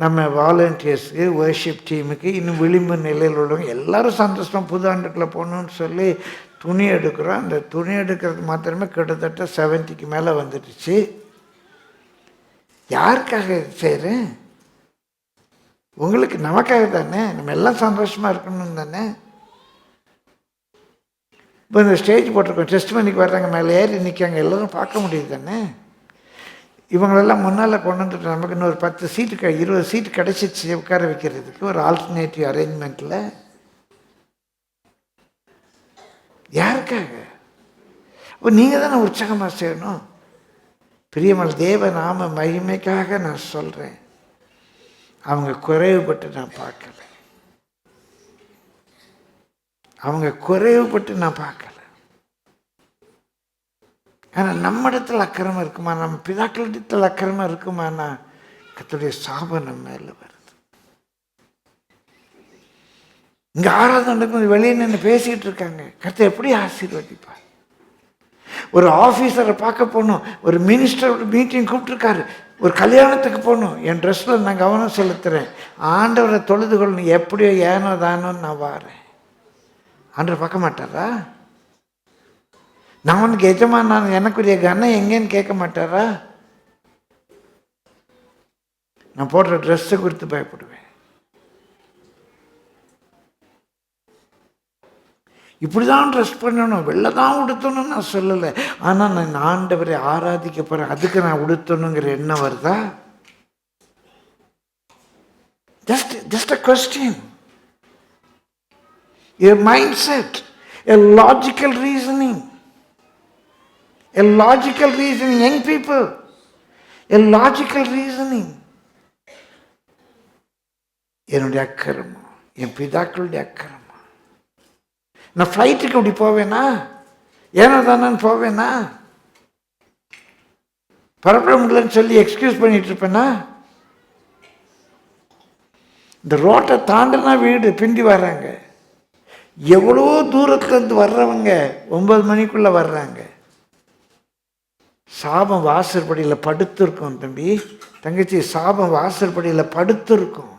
நம்ம வாலண்டியர்ஸுக்கு, வர்ஷிப் டீமுக்கு, இன்னும் விளிம்பு நிலையில் உள்ளவங்க எல்லோரும் சந்தோஷமாக புது ஆண்டுக்குள்ளே போகணுன்னு சொல்லி துணி எடுக்கிறோம். அந்த துணி எடுக்கிறது மாத்திரமே கிட்டத்தட்ட 70க்கு மேலே வந்துடுச்சு. யாருக்காக செய்கிறேன்? உங்களுக்கு, நமக்காக தானே. நம்ம எல்லாம் சந்தோஷமாக இருக்கணும் தானே. இப்போ இந்த ஸ்டேஜ் போட்டிருக்கோம், டெஸ்ட் பண்ணிக்கு வர்றாங்க, மேலே ஏறி நிற்காங்க, எல்லோரும் பார்க்க முடியுது தானே. இவங்களெல்லாம் முன்னால் கொண்டு வந்துட்டு நமக்கு இன்னொரு 10 சீட்டு 20 சீட்டு கிடச்சிச்சு உட்கார வைக்கிறதுக்கு ஒரு ஆல்டர்னேட்டிவ் அரேஞ்ச்மெண்ட்டில். யாருக்காக? அப்போ நீங்கள் தானே உற்சாகமாக செய்யணும். பிரியமல் தேவ நாம மகிமைக்காக நான் சொல்கிறேன். அவங்க குறைவுபட்டு நான் பார்க்கல. அவங்க குறைவுபட்டு நான் பார்க்கல. ஆனால் நம்ம இடத்துல அக்கிரமம் இருக்குமா, நம்ம பிதாக்களிடத்தில் அக்கிரமம் இருக்குமானா கர்த்தருடைய சாபம் நம்ம மேலே வருது. இங்கே ஆராதனை நடக்கும்போது வெளியே நின்று பேசிக்கிட்டு இருக்காங்க, கர்த்தர் எப்படி ஆசீர்வதிப்பார். ஒரு ஆஃபீஸரை பார்க்க போகணும், ஒரு மினிஸ்டரோட மீட்டிங் கூப்பிட்டுருக்காரு, ஒரு கல்யாணத்துக்கு போகணும், என் ட்ரெஸ்ஸில் நான் கவனம் செலுத்துகிறேன், ஆண்டவரை தொழுது கொள்ளணும், எப்படியோ ஏனோ தானோன்னு நான் வாரேன். ஆண்டவர் பார்க்க மாட்டாரா? நான் உனக்கு எஜமான், நான் எனக்குரிய கனம் எங்கேன்னு கேட்க மாட்டாரா? நான் போடுற ட்ரெஸ்ஸை குறித்து பயப்படுவேன். இப்படி தான் ட்ரெஸ் பண்ணணும், வெளில தான் உடுத்தணும்னு நான் சொல்லலை. ஆனால் நான் ஆண்டவரை ஆராதிக்க போகிறேன், அதுக்கு நான் உடுத்தணுங்கிற எண்ணம் வருதா? Just a question. A mindset, a logical reasoning. A logical reasoning, young people. A logical reasoning. என்னுடைய அக்கிரமம், என் பிதாக்களுடைய அக்கிரமம். நான் ஃப்ளைட்டுக்கு அப்படி போவேனா? ஏனோ தானு போவேனா? பரப்பட முடியலன்னு சொல்லி எக்ஸ்கியூஸ் பண்ணிட்டு இருப்பேனா? இந்த ரோட்டை தாண்டினா வீடு பிந்தி வர்றாங்க. எவ்வளோ தூரத்துலேருந்து வர்றவங்க 9 மணிக்குள்ளே வர்றாங்க. சாபம் வாசற்படியில் படுத்திருக்கும் தம்பி, தங்கச்சி, சாபம் வாசற்படியில் படுத்திருக்கும்.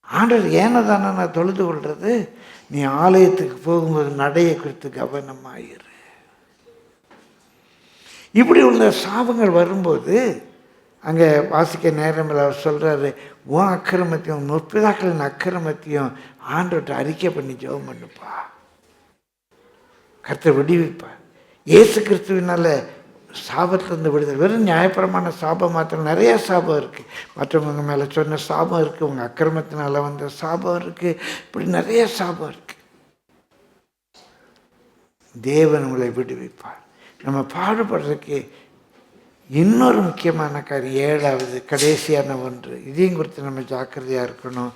ஆண்டவர் ஏனதானே நான் தொழுது கொள்வது? நீ ஆலயத்துக்கு போகும்போது நடையை குறித்து கவனமாயிரு. இப்படி உள்ள சாபங்கள் வரும்போது அங்கே வாசிக்க நேரம் அவர் சொல்கிறாரு, உன் அக்கிரமத்தையும் முற்பிதாக்களின் அக்கிரமத்தையும் ஆண்டவர்கிட்ட அறிக்கை பண்ணி ஜெபம் பண்ணுப்பா, கர்த்தர் விடுவிப்பார். இயேசு கிறிஸ்துவினால சாபத்திலிருந்து விடுதலை. வெறும் நியாயபரமான சாபம் மாத்திரம், நிறைய சாபம் இருக்குது. மற்றவங்க மேலே சொன்ன சாபம் இருக்குது, உங்கள் அக்கிரமத்தினால வந்த சாபம் இருக்குது, இப்படி நிறைய சாபம் இருக்குது. தேவன் உங்களை விடுவிப்பார். நம்ம பாடுபடுறதுக்கு இன்னொரு முக்கியமான காரியம், 7வது கடைசியான ஒன்று, இதையும் குறித்து நம்ம ஜாக்கிரதையாக இருக்கணும்.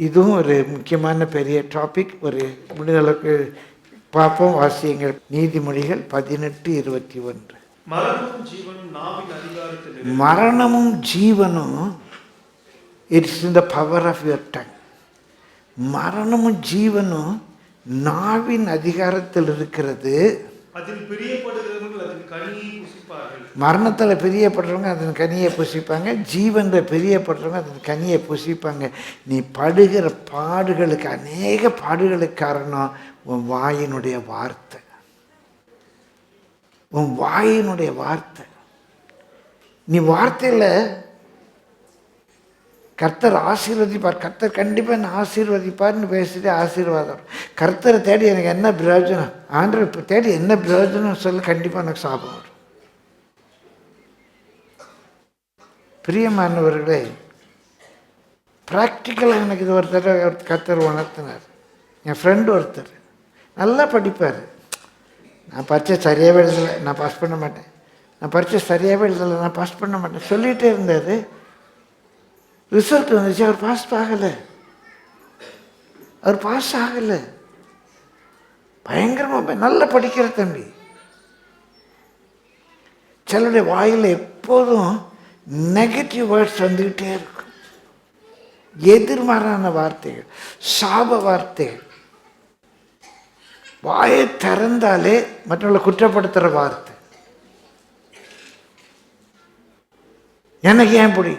இதுவும் ஒரு முக்கியமான பெரிய டாபிக். ஒரு முடிந்தளவுக்கு பார்ப்போம், வாசியங்கள். நீதிமொழிகள் 18:21. மரணமும் ஜீவனும் it's in the power of your tongue. மரணமும் ஜீவனும் நாவின் அதிகாரத்தில் இருக்கிறது. மரணத்தில் பிரியப்படுறவங்க அதன் கனியை புசிப்பாங்க, ஜீவனில் பிரியப்படுறவங்க அதன் கனியை புசிப்பாங்க. நீ படுகிற பாடுகளுக்கு, அநேக பாடுகளுக்கு காரணம் உன் வாயினுடைய வார்த்தை. உன் வாயினுடைய வார்த்தை. நீ வார்த்தையில் கர்த்தர் ஆசீர்வதிப்பார், கர்த்தர் கண்டிப்பாக என்ன ஆசீர்வதிப்பார்னு பேசிட்டு ஆசீர்வாதம். கர்த்தரை தேடி எனக்கு என்ன பிரயோஜனம், ஆண்டவர் தேடி என்ன பிரயோஜனம் சொல்லி கண்டிப்பாக எனக்கு சாபம் வரும். பிரியமானவர்களே, ப்ராக்டிக்கலாக எனக்கு இது ஒரு தடவை கர்த்தர் உணர்த்தினார். என் ஃப்ரெண்டு ஒருத்தர் நல்லா படிப்பார். நான் பரீட்சை சரியாகவே எழுதலை, நான் பாஸ் பண்ண மாட்டேன், நான் பரீட்சை சரியாகவே எழுதலை, நான் பாஸ் பண்ண மாட்டேன் சொல்லிகிட்டே இருந்தார். ரிசல்ட் வந்துச்சு, அவர் பாஸ் ஆகலை. அவர் பாஸ் ஆகலை. பயங்கரமாக நல்லா படிக்கிற தம்பி. சிலருடைய வாயில் எப்போதும் நெகட்டிவ் வேர்ட்ஸ் வந்துக்கிட்டே இருக்கும். எதிர்மாறான வார்த்தைகள், சாப வார்த்தைகள். வாயை திறந்தாலே மற்றவங்களை குற்றப்படுத்துகிற வார்த்தை. எனக்கு ஏன் இப்படி,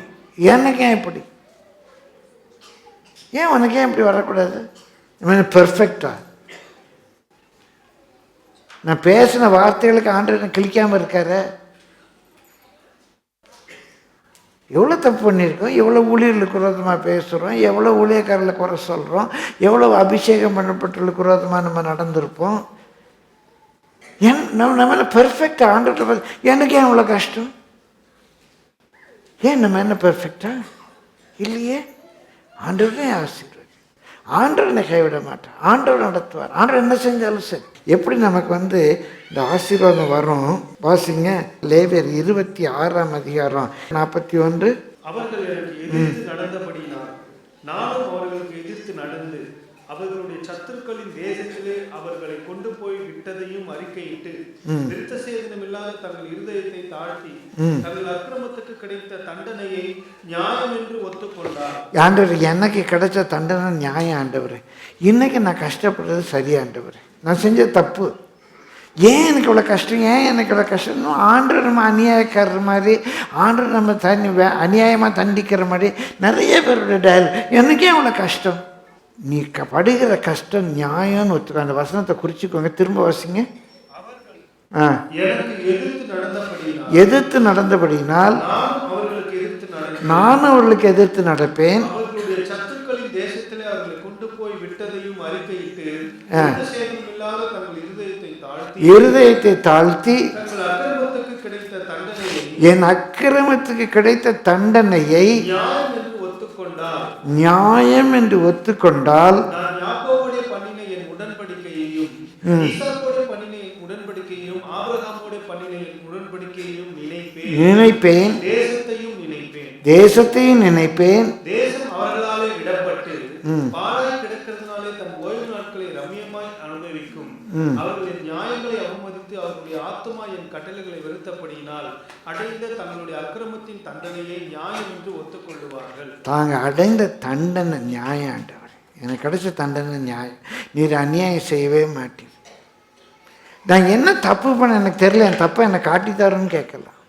எனக்கு ஏன் இப்படி, ஏன் உனக்கு ஏன் இப்படி வரக்கூடாது, பெர்ஃபெக்டா நான் பேசின வார்த்தைகளுக்கு ஆண்டவர் கிழிக்காமல் இருக்காரு. எவ்வளோ தப்பு பண்ணியிருக்கோம், எவ்வளோ ஊழியர்களுக்கு விரோதமாக பேசுகிறோம், எவ்வளோ ஊழியக்காரர்களை குறை சொல்கிறோம், எவ்வளோ அபிஷேகம் பண்ணப்பட்டவர்களுக்கு விரோதமாக நம்ம நடந்திருப்போம். நம்ம பெர்ஃபெக்டாக ஆண்டவர்கிட்ட பார்த்து எனக்கு ஏன் இவ்வளோ கஷ்டம், ஏன் நம்ம என்ன பெர்ஃபெக்டா இல்லையே. ஆண்டவரே ஆசீர்வாதம். ஆண்டவர் என்னை கைவிட மாட்டார், ஆண்டவர் நடத்துவார். ஆண்டவர் என்ன செஞ்சாலும் சரி. எப்படி நமக்கு இந்த ஆசீர்வாதம் வரும் வாசிங்க. லேவியர் 26ஆம் அதிகாரம் 41. அவர்கள் எனக்கு எதிர்த்து நடந்தபடியினால் நானும் அவர்களுக்கு எதிர்த்து நடந்து அவர்களுடைய சத்துருக்களின் தேசத்திலே அவர்களை கொண்டு போய் விட்டதையும் அறிக்கையிட்டு விருத்த சேதனம் இல்லாத தங்கள் இருதயத்தை தாழ்த்தி தங்கள் அக்கிரமத்துக்கு கிடைத்த தண்டனையை நியாயம் என்று ஒத்துக்கொண்டார். ஆண்டவர் எனக்கு கிடைச்ச தண்டனை நியாயம் ஆண்டவர். இன்னைக்கு நான் கஷ்டப்படுறது சரியா ஆண்டவர், நான் செஞ்ச தப்பு, ஏன் எனக்கு இவ்வளோ கஷ்டம், ஏன் எனக்கு இவ்வளோ கஷ்டம். ஆண்டவர் நம்ம அநியாயக்காரர் மாதிரி, ஆண்டவர் நம்ம அநியாயமாக தண்டிக்கிற மாதிரி நிறைய பேருடைய டயல். எனக்கே இவ்வளோ கஷ்டம். நீ படுகிற கஷ்டம் நியாயம்னு ஒத்துக்க. அந்த வசனத்தை குறிச்சிக்கோங்க, திரும்ப வாசிங்க. எதிர்த்து நடந்தபடியினால் நானும் அவர்களுக்கு எதிர்த்து நடப்பேன். இருதயத்தை தாழ்த்தி என் அக்கிரமத்துக்கு கிடைத்த தண்டனையை நியாயம் என்று ஒத்துக்கொண்டால் நினைப்பேன், தேசத்தையும் நினைப்பேன். அவர்களின் நியாயங்களை அவமதித்து அவர்களுடைய ஆத்துமா என் கட்டளைகளை வெறுத்தபடியினால் அடைந்த தங்களுடைய அக்கிரமத்தின் தண்டனையை நியாயம் என்று ஒத்துக்கொள்ளுவார்கள். தாங்க அடைந்த தண்டனை நியாயம் ஆண்டவர், எனக்கு கிடைச்ச தண்டனை நியாயம். நீர் அநியாயம் செய்யவே மாட்டீர். நான் என்ன தப்பு பண்ண எனக்கு தெரியல, என் தப்பை என்னை காட்டித்தாருன்னு கேட்கலாம்.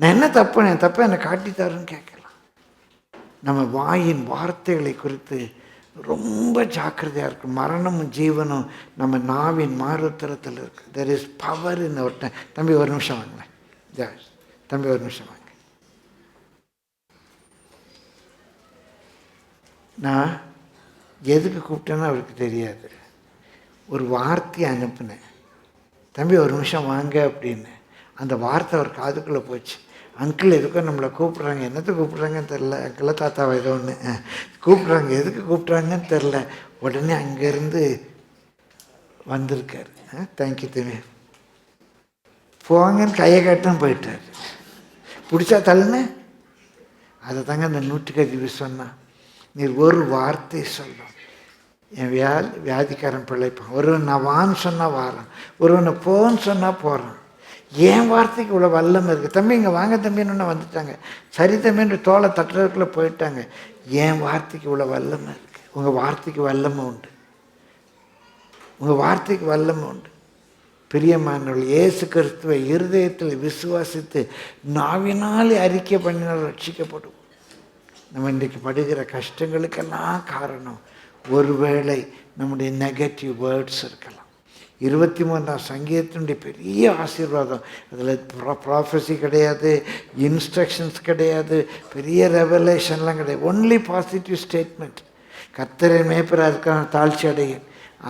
நான் என்ன தப்பு, என் தப்பை என்னை காட்டித்தாருன்னு கேட்கலாம். நம்ம வாயின் வார்த்தைகளை குறித்து ரொம்ப ஜாக்கிரதையாக இருக்கும். மரணமும் ஜீவனும் நம்ம நாவின் மாறுத்திரத்தில் இருக்கு. There is power in our time. தம்பி ஒரு நிமிஷம் வாங்களேன், தம்பி ஒரு நிமிஷம் வாங்க. நான் எதுக்கு கூப்பிட்டேன்னு அவருக்கு தெரியாது. ஒரு வார்த்தையை அனுப்புனேன், தம்பி ஒரு நிமிஷம் வாங்க அப்படின்னு. அந்த வார்த்தை அவர் காதுக்குள்ளே போச்சு. அங்கிள் எதுக்கும் நம்மளை கூப்பிட்றாங்க, என்னத்துக்கு கூப்பிட்றாங்கன்னு தெரில. அங்கிள் தாத்தாவை ஏதோ ஒன்று கூப்பிட்றாங்க, எதுக்கு கூப்பிட்றாங்கன்னு தெரில. உடனே அங்கேருந்து வந்திருக்கார். தேங்க்யூ தம்பி, போங்கன்னு கையை காட்டும் போயிட்டார். பிடிச்சா தள்ளுன்னு அதை தாங்க அந்த நூற்றுக்கதிவு சொன்னான். நீர் ஒரு வார்த்தை சொல்லும், என் வியாதிக்காரன் பிழைப்பான். ஒருவன் நான் வான்னு சொன்னால் வாரான், ஒருவனை போன்னு சொன்னால் போகிறான். என் வார்த்தைக்கு இவ்வளோ வல்லமை இருக்குது. தம்பி இங்கே வாங்க தம்பின்னு வந்துட்டாங்க. சரி தம்பின்னு தோலை தட்டுறதுக்குள்ளே போயிட்டாங்க. என் வார்த்தைக்கு இவ்வளோ வல்லமை இருக்குது. உங்கள் வார்த்தைக்கு வல்லமை உண்டு, உங்கள் வார்த்தைக்கு வல்லமை உண்டு. பிரியமானவர்கள், இயேசு கிறிஸ்துவை இருதயத்தில் விசுவாசித்து நாவினாலே அறிக்கை பண்ணினால் ரட்சிக்கப்படும். நம்ம இன்றைக்கு படுகிற கஷ்டங்களுக்கெல்லாம் காரணம் ஒருவேளை நம்முடைய நெகட்டிவ் வேர்ட்ஸ் இருக்கலாம். 23ஆம் சங்கீதத்தினுடைய பெரிய ஆசீர்வாதம். அதில் ப்ராஃபஸி கிடையாது, இன்ஸ்ட்ரக்ஷன்ஸ் கிடையாது, பெரிய ரெவலேஷன்லாம் கிடையாது. Only positive statement. கர்த்தரை மேய்ப்பராக இருக்கான தாழ்ச்சி அடையேன்.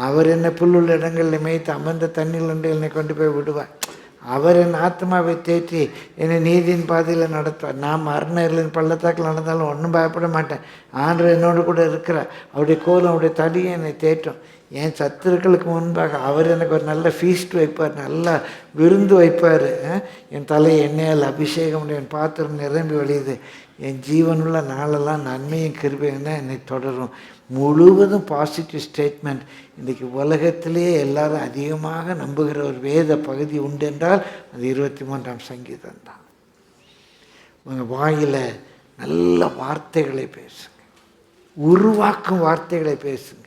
அவர் என்னை புல்லுள்ள இடங்களில் மேய்த்து அமர்ந்த தண்ணியில் உண்டு என்னை கொண்டு போய் விடுவார். அவர் என் ஆத்மாவை தேற்றி என்னை நீதியின் பாதையில் நடத்துவார். நான் மரண பள்ளத்தாக்கில் நடந்தாலும் ஒன்றும் பயப்பட மாட்டேன். ஆண்டவர் என்னோடு கூட இருக்கிறார். அவருடைய கோலம் அவருடைய தடியை என்னை தேற்றும். என் சத்துருக்களுக்கு முன்பாக அவர் எனக்கு ஒரு நல்ல ஃபீஸ்ட் வைப்பார், நல்லா விருந்து வைப்பார். என் தலையை எண்ணெயால் அபிஷேகம், என் பாத்திரம் நிரம்பி வழியுது. என் ஜீவனுள்ள நாளெல்லாம் நன்மையும் கிருபையும் தான் என்னை தொடரும். முழுவதும் பாசிட்டிவ் ஸ்டேட்மெண்ட். இன்றைக்கி உலகத்திலேயே எல்லாரும் அதிகமாக நம்புகிற ஒரு வேத பகுதி உண்டு என்றால் அது 23ஆம் சங்கீதம் தான். உங்கள் வாயில் நல்ல வார்த்தைகளை பேசுங்க, உருவாக்கும் வார்த்தைகளை பேசுங்க,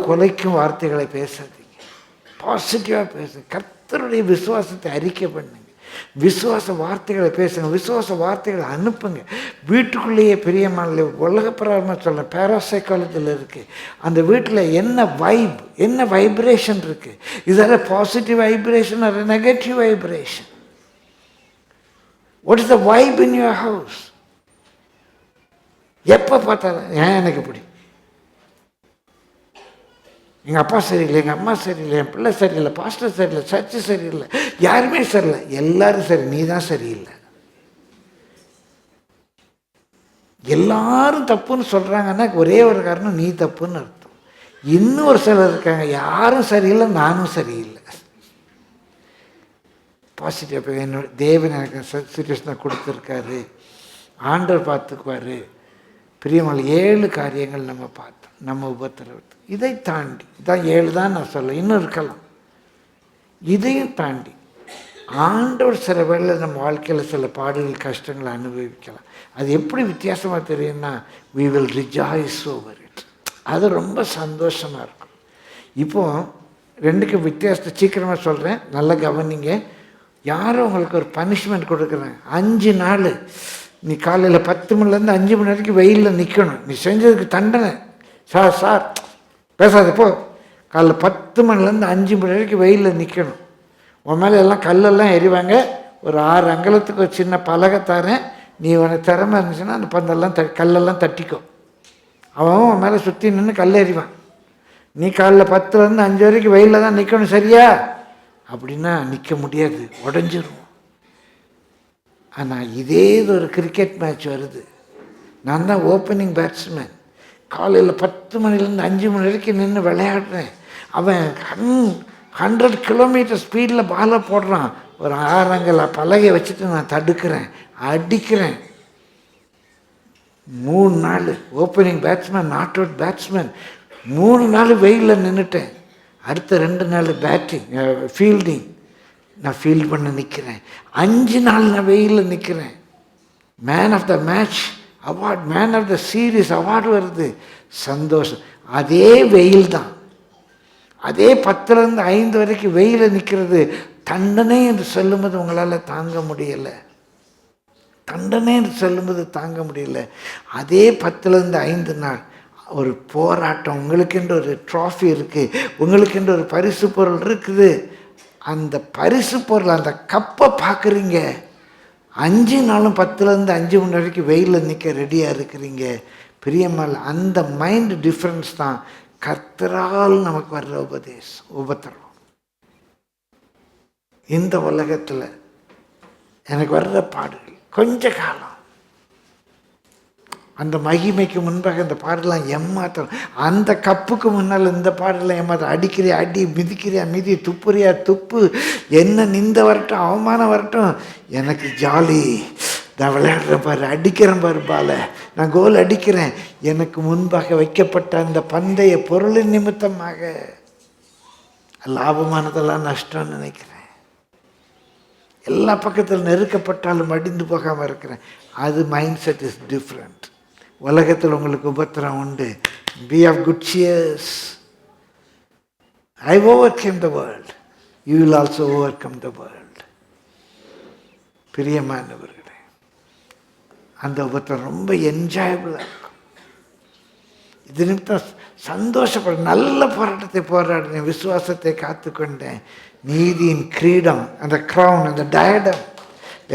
கொலைக்கும் வார்த்தைகளை பேசாதீங்க, பாசிட்டிவாக பேசுங்க. கர்த்தருடைய விசுவாசத்தை அறிக்கை பண்ணுங்க, விசுவாச வார்த்தைகளை பேசுங்க, விசுவாச வார்த்தைகளை அனுப்புங்க. வீட்டுக்குள்ளேயே பிரியமான உலகப்பிரகாரமாக சொல்ல பேராசைக்காலத்தில் இருக்குது. அந்த வீட்டில் என்ன வைப், என்ன வைப்ரேஷன் இருக்குது? இதால் positive vibration or negative vibration? What is the vibe in your house? எப்போ பார்த்தாலும் எனக்கு இப்படி, எங்கள் அப்பா சரியில்லை, எங்கள் அம்மா சரியில்லை, என் பிள்ளை சரியில்லை, பாஸ்டர் சரியில்லை, சர்ச்சு சரியில்லை, யாருமே சரியில்லை, எல்லாரும் சரி, நீ தான் சரியில்லை. எல்லாரும் தப்புன்னு சொல்கிறாங்கன்னா ஒரே ஒரு காரணம், நீ தப்புன்னு அர்த்தம். இன்னும் ஒரு சிலர் இருக்காங்க, யாரும் சரியில்லை, நானும் சரியில்லை. பாசிட்டிவ் என்னோட தேவன் எனக்கு சுச்சுவேஷனை கொடுத்துருக்காரு, ஆண்டவர் பார்த்துக்குவார். பிரியமான 7 காரியங்கள் நம்ம பார்த்தோம் நம்ம உபத்திரவத்தை. இதை தாண்டி இதான் 7 தான் நான் சொல்ல, இன்னும் இருக்கலாம். இதையும் தாண்டி ஆண்டவர் சில வேளை நம்ம வாழ்க்கையில் சில பாடுகள் கஷ்டங்களை அனுபவிக்கலாம். அது எப்படி வித்தியாசமாக தெரியும்னா, we will rejoice over it. அது ரொம்ப சந்தோஷமாக இருக்கும். இப்போது 2க்கு வித்தியாசத்தை சீக்கிரமாக சொல்கிறேன், நல்லா கவனிங்க. யாரும் உங்களுக்கு ஒரு பனிஷ்மெண்ட் கொடுக்குறாங்க, 5 நாள் நீ காலையில் 10 மணிலேருந்து 5 மணி வரைக்கும் வெயிலில் நிற்கணும், நீ செஞ்சதுக்கு தண்டனை. சார் பேசாத போ, காலைல 10 மணிலேருந்து 5 மணி வரைக்கும் வெயிலில் நிற்கணும். உன் மேலே எல்லாம் கல்லெல்லாம் எறிவாங்க, ஒரு 6 அங்கலத்துக்கு ஒரு சின்ன பலகை தரேன், நீ உனக்கு திறமை இருந்துச்சுன்னா அந்த பந்தெல்லாம் கல்லெல்லாம் தட்டிக்கோ. அவன் உன் மேலே சுற்றி நின்று கல் எறிவான். நீ காலைல 10லேருந்து 5 வரைக்கும் வெயிலில் தான் நிற்கணும், சரியா? அப்படின்னா நிற்க முடியாது, உடஞ்சிரும். ஆனால் இதே ஒரு கிரிக்கெட் மேட்ச் வருது, நான் தான் ஓப்பனிங் பேட்ஸ்மேன், காலையில் 10 மணிலேருந்து 5 மணி வரைக்கும் நின்று விளையாடுறேன். அவன் 100 கிலோமீட்டர் ஸ்பீடில் பாலை போடுறான், ஒரு 6 அங்கல பலகையை வச்சுட்டு நான் தடுக்கிறேன், அடிக்கிறேன். 3 நாள் opening batsman, not out batsman, 3 நாள் வெயிலில் நின்றுட்டேன். அடுத்த 2 நாள் பேட்டிங் ஃபீல்டிங், நான் ஃபீல்ட் பண்ண நிற்கிறேன். 5 நாள் நான் வெயிலில் நிற்கிறேன். Man of the match award, man of the series award வருது, சந்தோஷம். அதே வெயில் தான், அதே 10லேருந்து 5 வரைக்கும் வெயிலில் நிற்கிறது தண்டனை என்று சொல்லும்போது உங்களால் தாங்க முடியலை, தண்டனை என்று சொல்லும்போது தாங்க முடியல. அதே 10லேருந்து 5 நாள் ஒரு போராட்டம், உங்களுக்கென்று ஒரு ட்ராஃபி இருக்குது, உங்களுக்கென்று ஒரு பரிசு பொருள் இருக்குது. அந்த பரிசு பொருள், அந்த கப்பை பார்க்குறீங்க. 5 நாளும் 10லேருந்து 5 மணி வரைக்கும் வெயிலில் நிற்க ரெடியாக இருக்கிறீங்க. பிரியமல், அந்த மைண்ட் டிஃப்ரென்ஸ் தான் கர்த்தரால் நமக்கு வர்ற உபத்திரம். இந்த உலகத்தில் எனக்கு வர்ற பாடுகள் கொஞ்ச காலம், அந்த மகிமைக்கு முன்பாக இந்த பாடலாம் ஏமாற்றம். அந்த கப்புக்கு முன்னால் இந்த பாடலாம் ஏமாற்றம். அடிக்கிறியா அடி, மிதிக்கிறியா மிதி, துப்புறியா துப்பு, என்ன நிந்த வரட்டும் அவமானம் வரட்டும், எனக்கு ஜாலி. நான் விளையாடுறேன் பாரு, அடிக்கிறேன் பாரு பாலை, நான் கோல் அடிக்கிறேன். எனக்கு முன்பாக வைக்கப்பட்ட அந்த பந்தய பொருளின் நிமித்தமாக லாபமானதெல்லாம் நஷ்டம்னு நினைக்கிறேன். எல்லா பக்கத்தில் நெருக்கப்பட்டாலும் அடிந்து போகாமல் இருக்கிறேன். அது மைண்ட் செட் இஸ் டிஃப்ரெண்ட். உலகத்தில் உங்களுக்கு உபத்திரம் உண்டு. Be of good cheers. I overcome the world, you will also overcome the world. பிரியமானவர்களே, அந்த உபத்திரம் ரொம்ப என்ஜாயபிளாக இருக்கும். இது நிமித்தம் சந்தோஷப்பட, நல்ல போராட்டத்தை போராடினேன், விசுவாசத்தை காத்துக்கொண்டேன். நீதியின் கிரீடம், அந்த க்ரௌன், அந்த டயடம்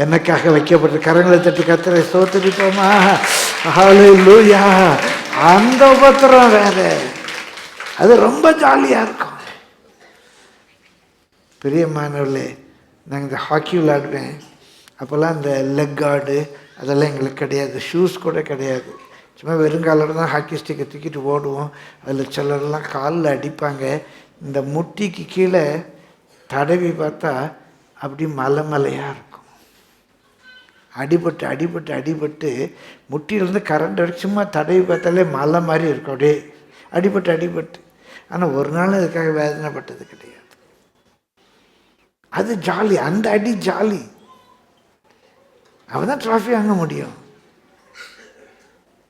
எனக்காக வைக்கப்பட்ட. கரங்களை தட்டி கர்த்தரை ஸ்தோத்திரிப்போமா? ஹல்லேலூயா. அந்த உபத்திரம் வேற, அது ரொம்ப ஜாலியாக இருக்கும். பிரியமானவர்களே, நாங்கள் இந்த ஹாக்கி விளையாடுவேன். அப்போல்லாம் இந்த லெக் கார்டு அதெல்லாம் எங்களுக்கு கிடையாது, ஷூஸ் கூட கிடையாது. சும்மா வெறுங்காலில் தான் ஹாக்கி ஸ்டிக்கை தூக்கிட்டு ஓடுவோம். அதில் சிலர்லாம் காலில் அடிப்பாங்க. இந்த முட்டிக்கு கீழே தடவி பார்த்தா அப்படி மலை மலையாக இருக்கும். அடிபட்டு அடிபட்டு அடிபட்டு முட்டியிலேருந்து கரண்ட் வரைக்கும் சும்மா தடவி பார்த்தாலே மலை மாதிரி இருக்கும், அப்படியே அடிபட்டு அடிபட்டு. ஆனால் ஒரு நாள் அதுக்காக வேதனைப்பட்டது கிடையாது. அது ஜாலி, அந்த அடி ஜாலி. அவன் தான் ட்ராஃபி வாங்க முடியும்.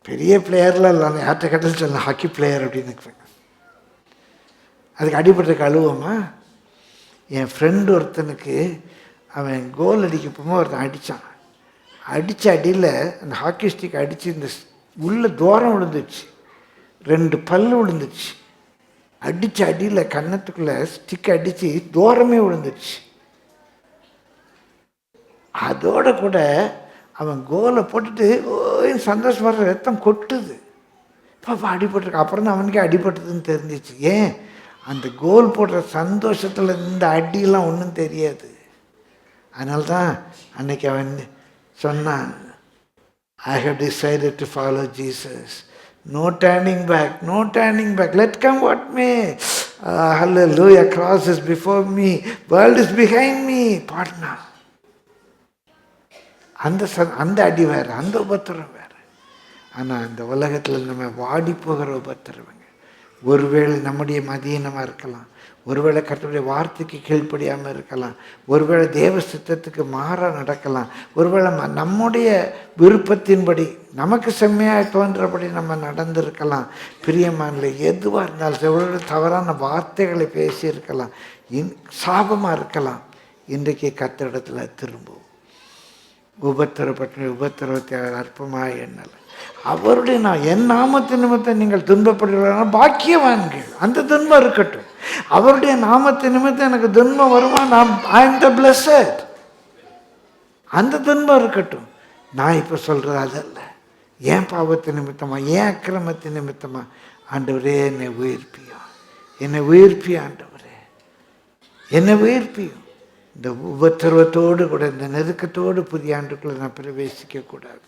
பெரிய பிளேயர்லாம் இல்லை, யார்கிட்ட கட்டல் சொல்லலாம் ஹாக்கி பிளேயர் அப்படின்னு இருக்கிறேன். அதுக்கு அடிபட்டு அழுவோமா? என் ஃப்ரெண்டு ஒருத்தனுக்கு அவன் கோல் அடிக்க போகும்போது ஒருத்தன் அடித்தான். அடித்த அடியில் அந்த ஹாக்கி ஸ்டிக் அடித்து இந்த உள்ள தூரம் விழுந்துச்சு, 2 பல் விழுந்துச்சு. அடித்த அடியில் கன்னத்துக்குள்ளே ஸ்டிக் அடித்து தூரமே விழுந்துச்சு. அதோட கூட அவன் கோலை போட்டுட்டு சந்தோஷப்படுற ரத்தம் கொட்டுது. பாப்பா அடிபட்டுருக்கு. அப்புறம் தான் அவனுக்கே அடிபட்டதுன்னு தெரிஞ்சிச்சு. ஏன்? அந்த கோல் போடுற சந்தோஷத்தில் இந்த அடியெல்லாம் ஒன்றும் தெரியாது. அதனால தான் அன்னைக்கு அவன் சொன்னான், I have decided to follow Jesus. No turning back, no turning back. Let come what may. Hallelujah, cross is before me, world is behind me. Patna அந்த அடி வேறு, அந்த உபத்திரம் வேறு. ஆனால் இந்த உலகத்தில் நம்ம வாடி போகிற உபத்திரவங்க ஒருவேளை நம்முடைய மதியீனமாக இருக்கலாம், ஒருவேளை கர்த்தருடைய வார்த்தைக்கு கீழ்ப்படியாமல் இருக்கலாம், ஒருவேளை தேவ சித்தத்துக்கு மாறாக நடக்கலாம், ஒருவேளை நம்முடைய விருப்பத்தின்படி நமக்கு செம்மையாக தோன்றபடி நம்ம நடந்திருக்கலாம். பிரியமானல எதுவாக இருந்தாலும் எவ்வளோ தவறான வார்த்தைகளை பேசியிருக்கலாம், சாபமாக இருக்கலாம். இன்றைக்கு கர்த்தரிடத்தில் திரும்புவோம். உபத்திரப்பட்ட உபத்திரவத்தை அற்பமாக எண்ணலை. அவருடைய என் நாமத்தின் நிமித்தம் நீங்கள் துன்பப்படுகிறீர்கள், பாக்கியவான்கள். அந்த துன்பம் இருக்கட்டும். அவருடைய நாமத்தின் நிமித்தம் எனக்கு துன்பம் வருமா? I am the blessed. அந்த துன்பம் இருக்கட்டும். நான் இப்போ சொல்கிறது அதல்ல. ஏன் பாவத்தின் நிமித்தமா, ஏன் அக்கிரமத்தின் நிமித்தமா? ஆண்டவரே என்னை உயிர்ப்பியும், என்னை உயிர்ப்பியும் ஆண்டவரே, என்னை உயிர்ப்பியும். இந்த உபத்திரவத்தோடு கூட, இந்த நெருக்கத்தோடு புதிய ஆண்டுக்குள்ளே நான் பிரவேசிக்க கூடாது.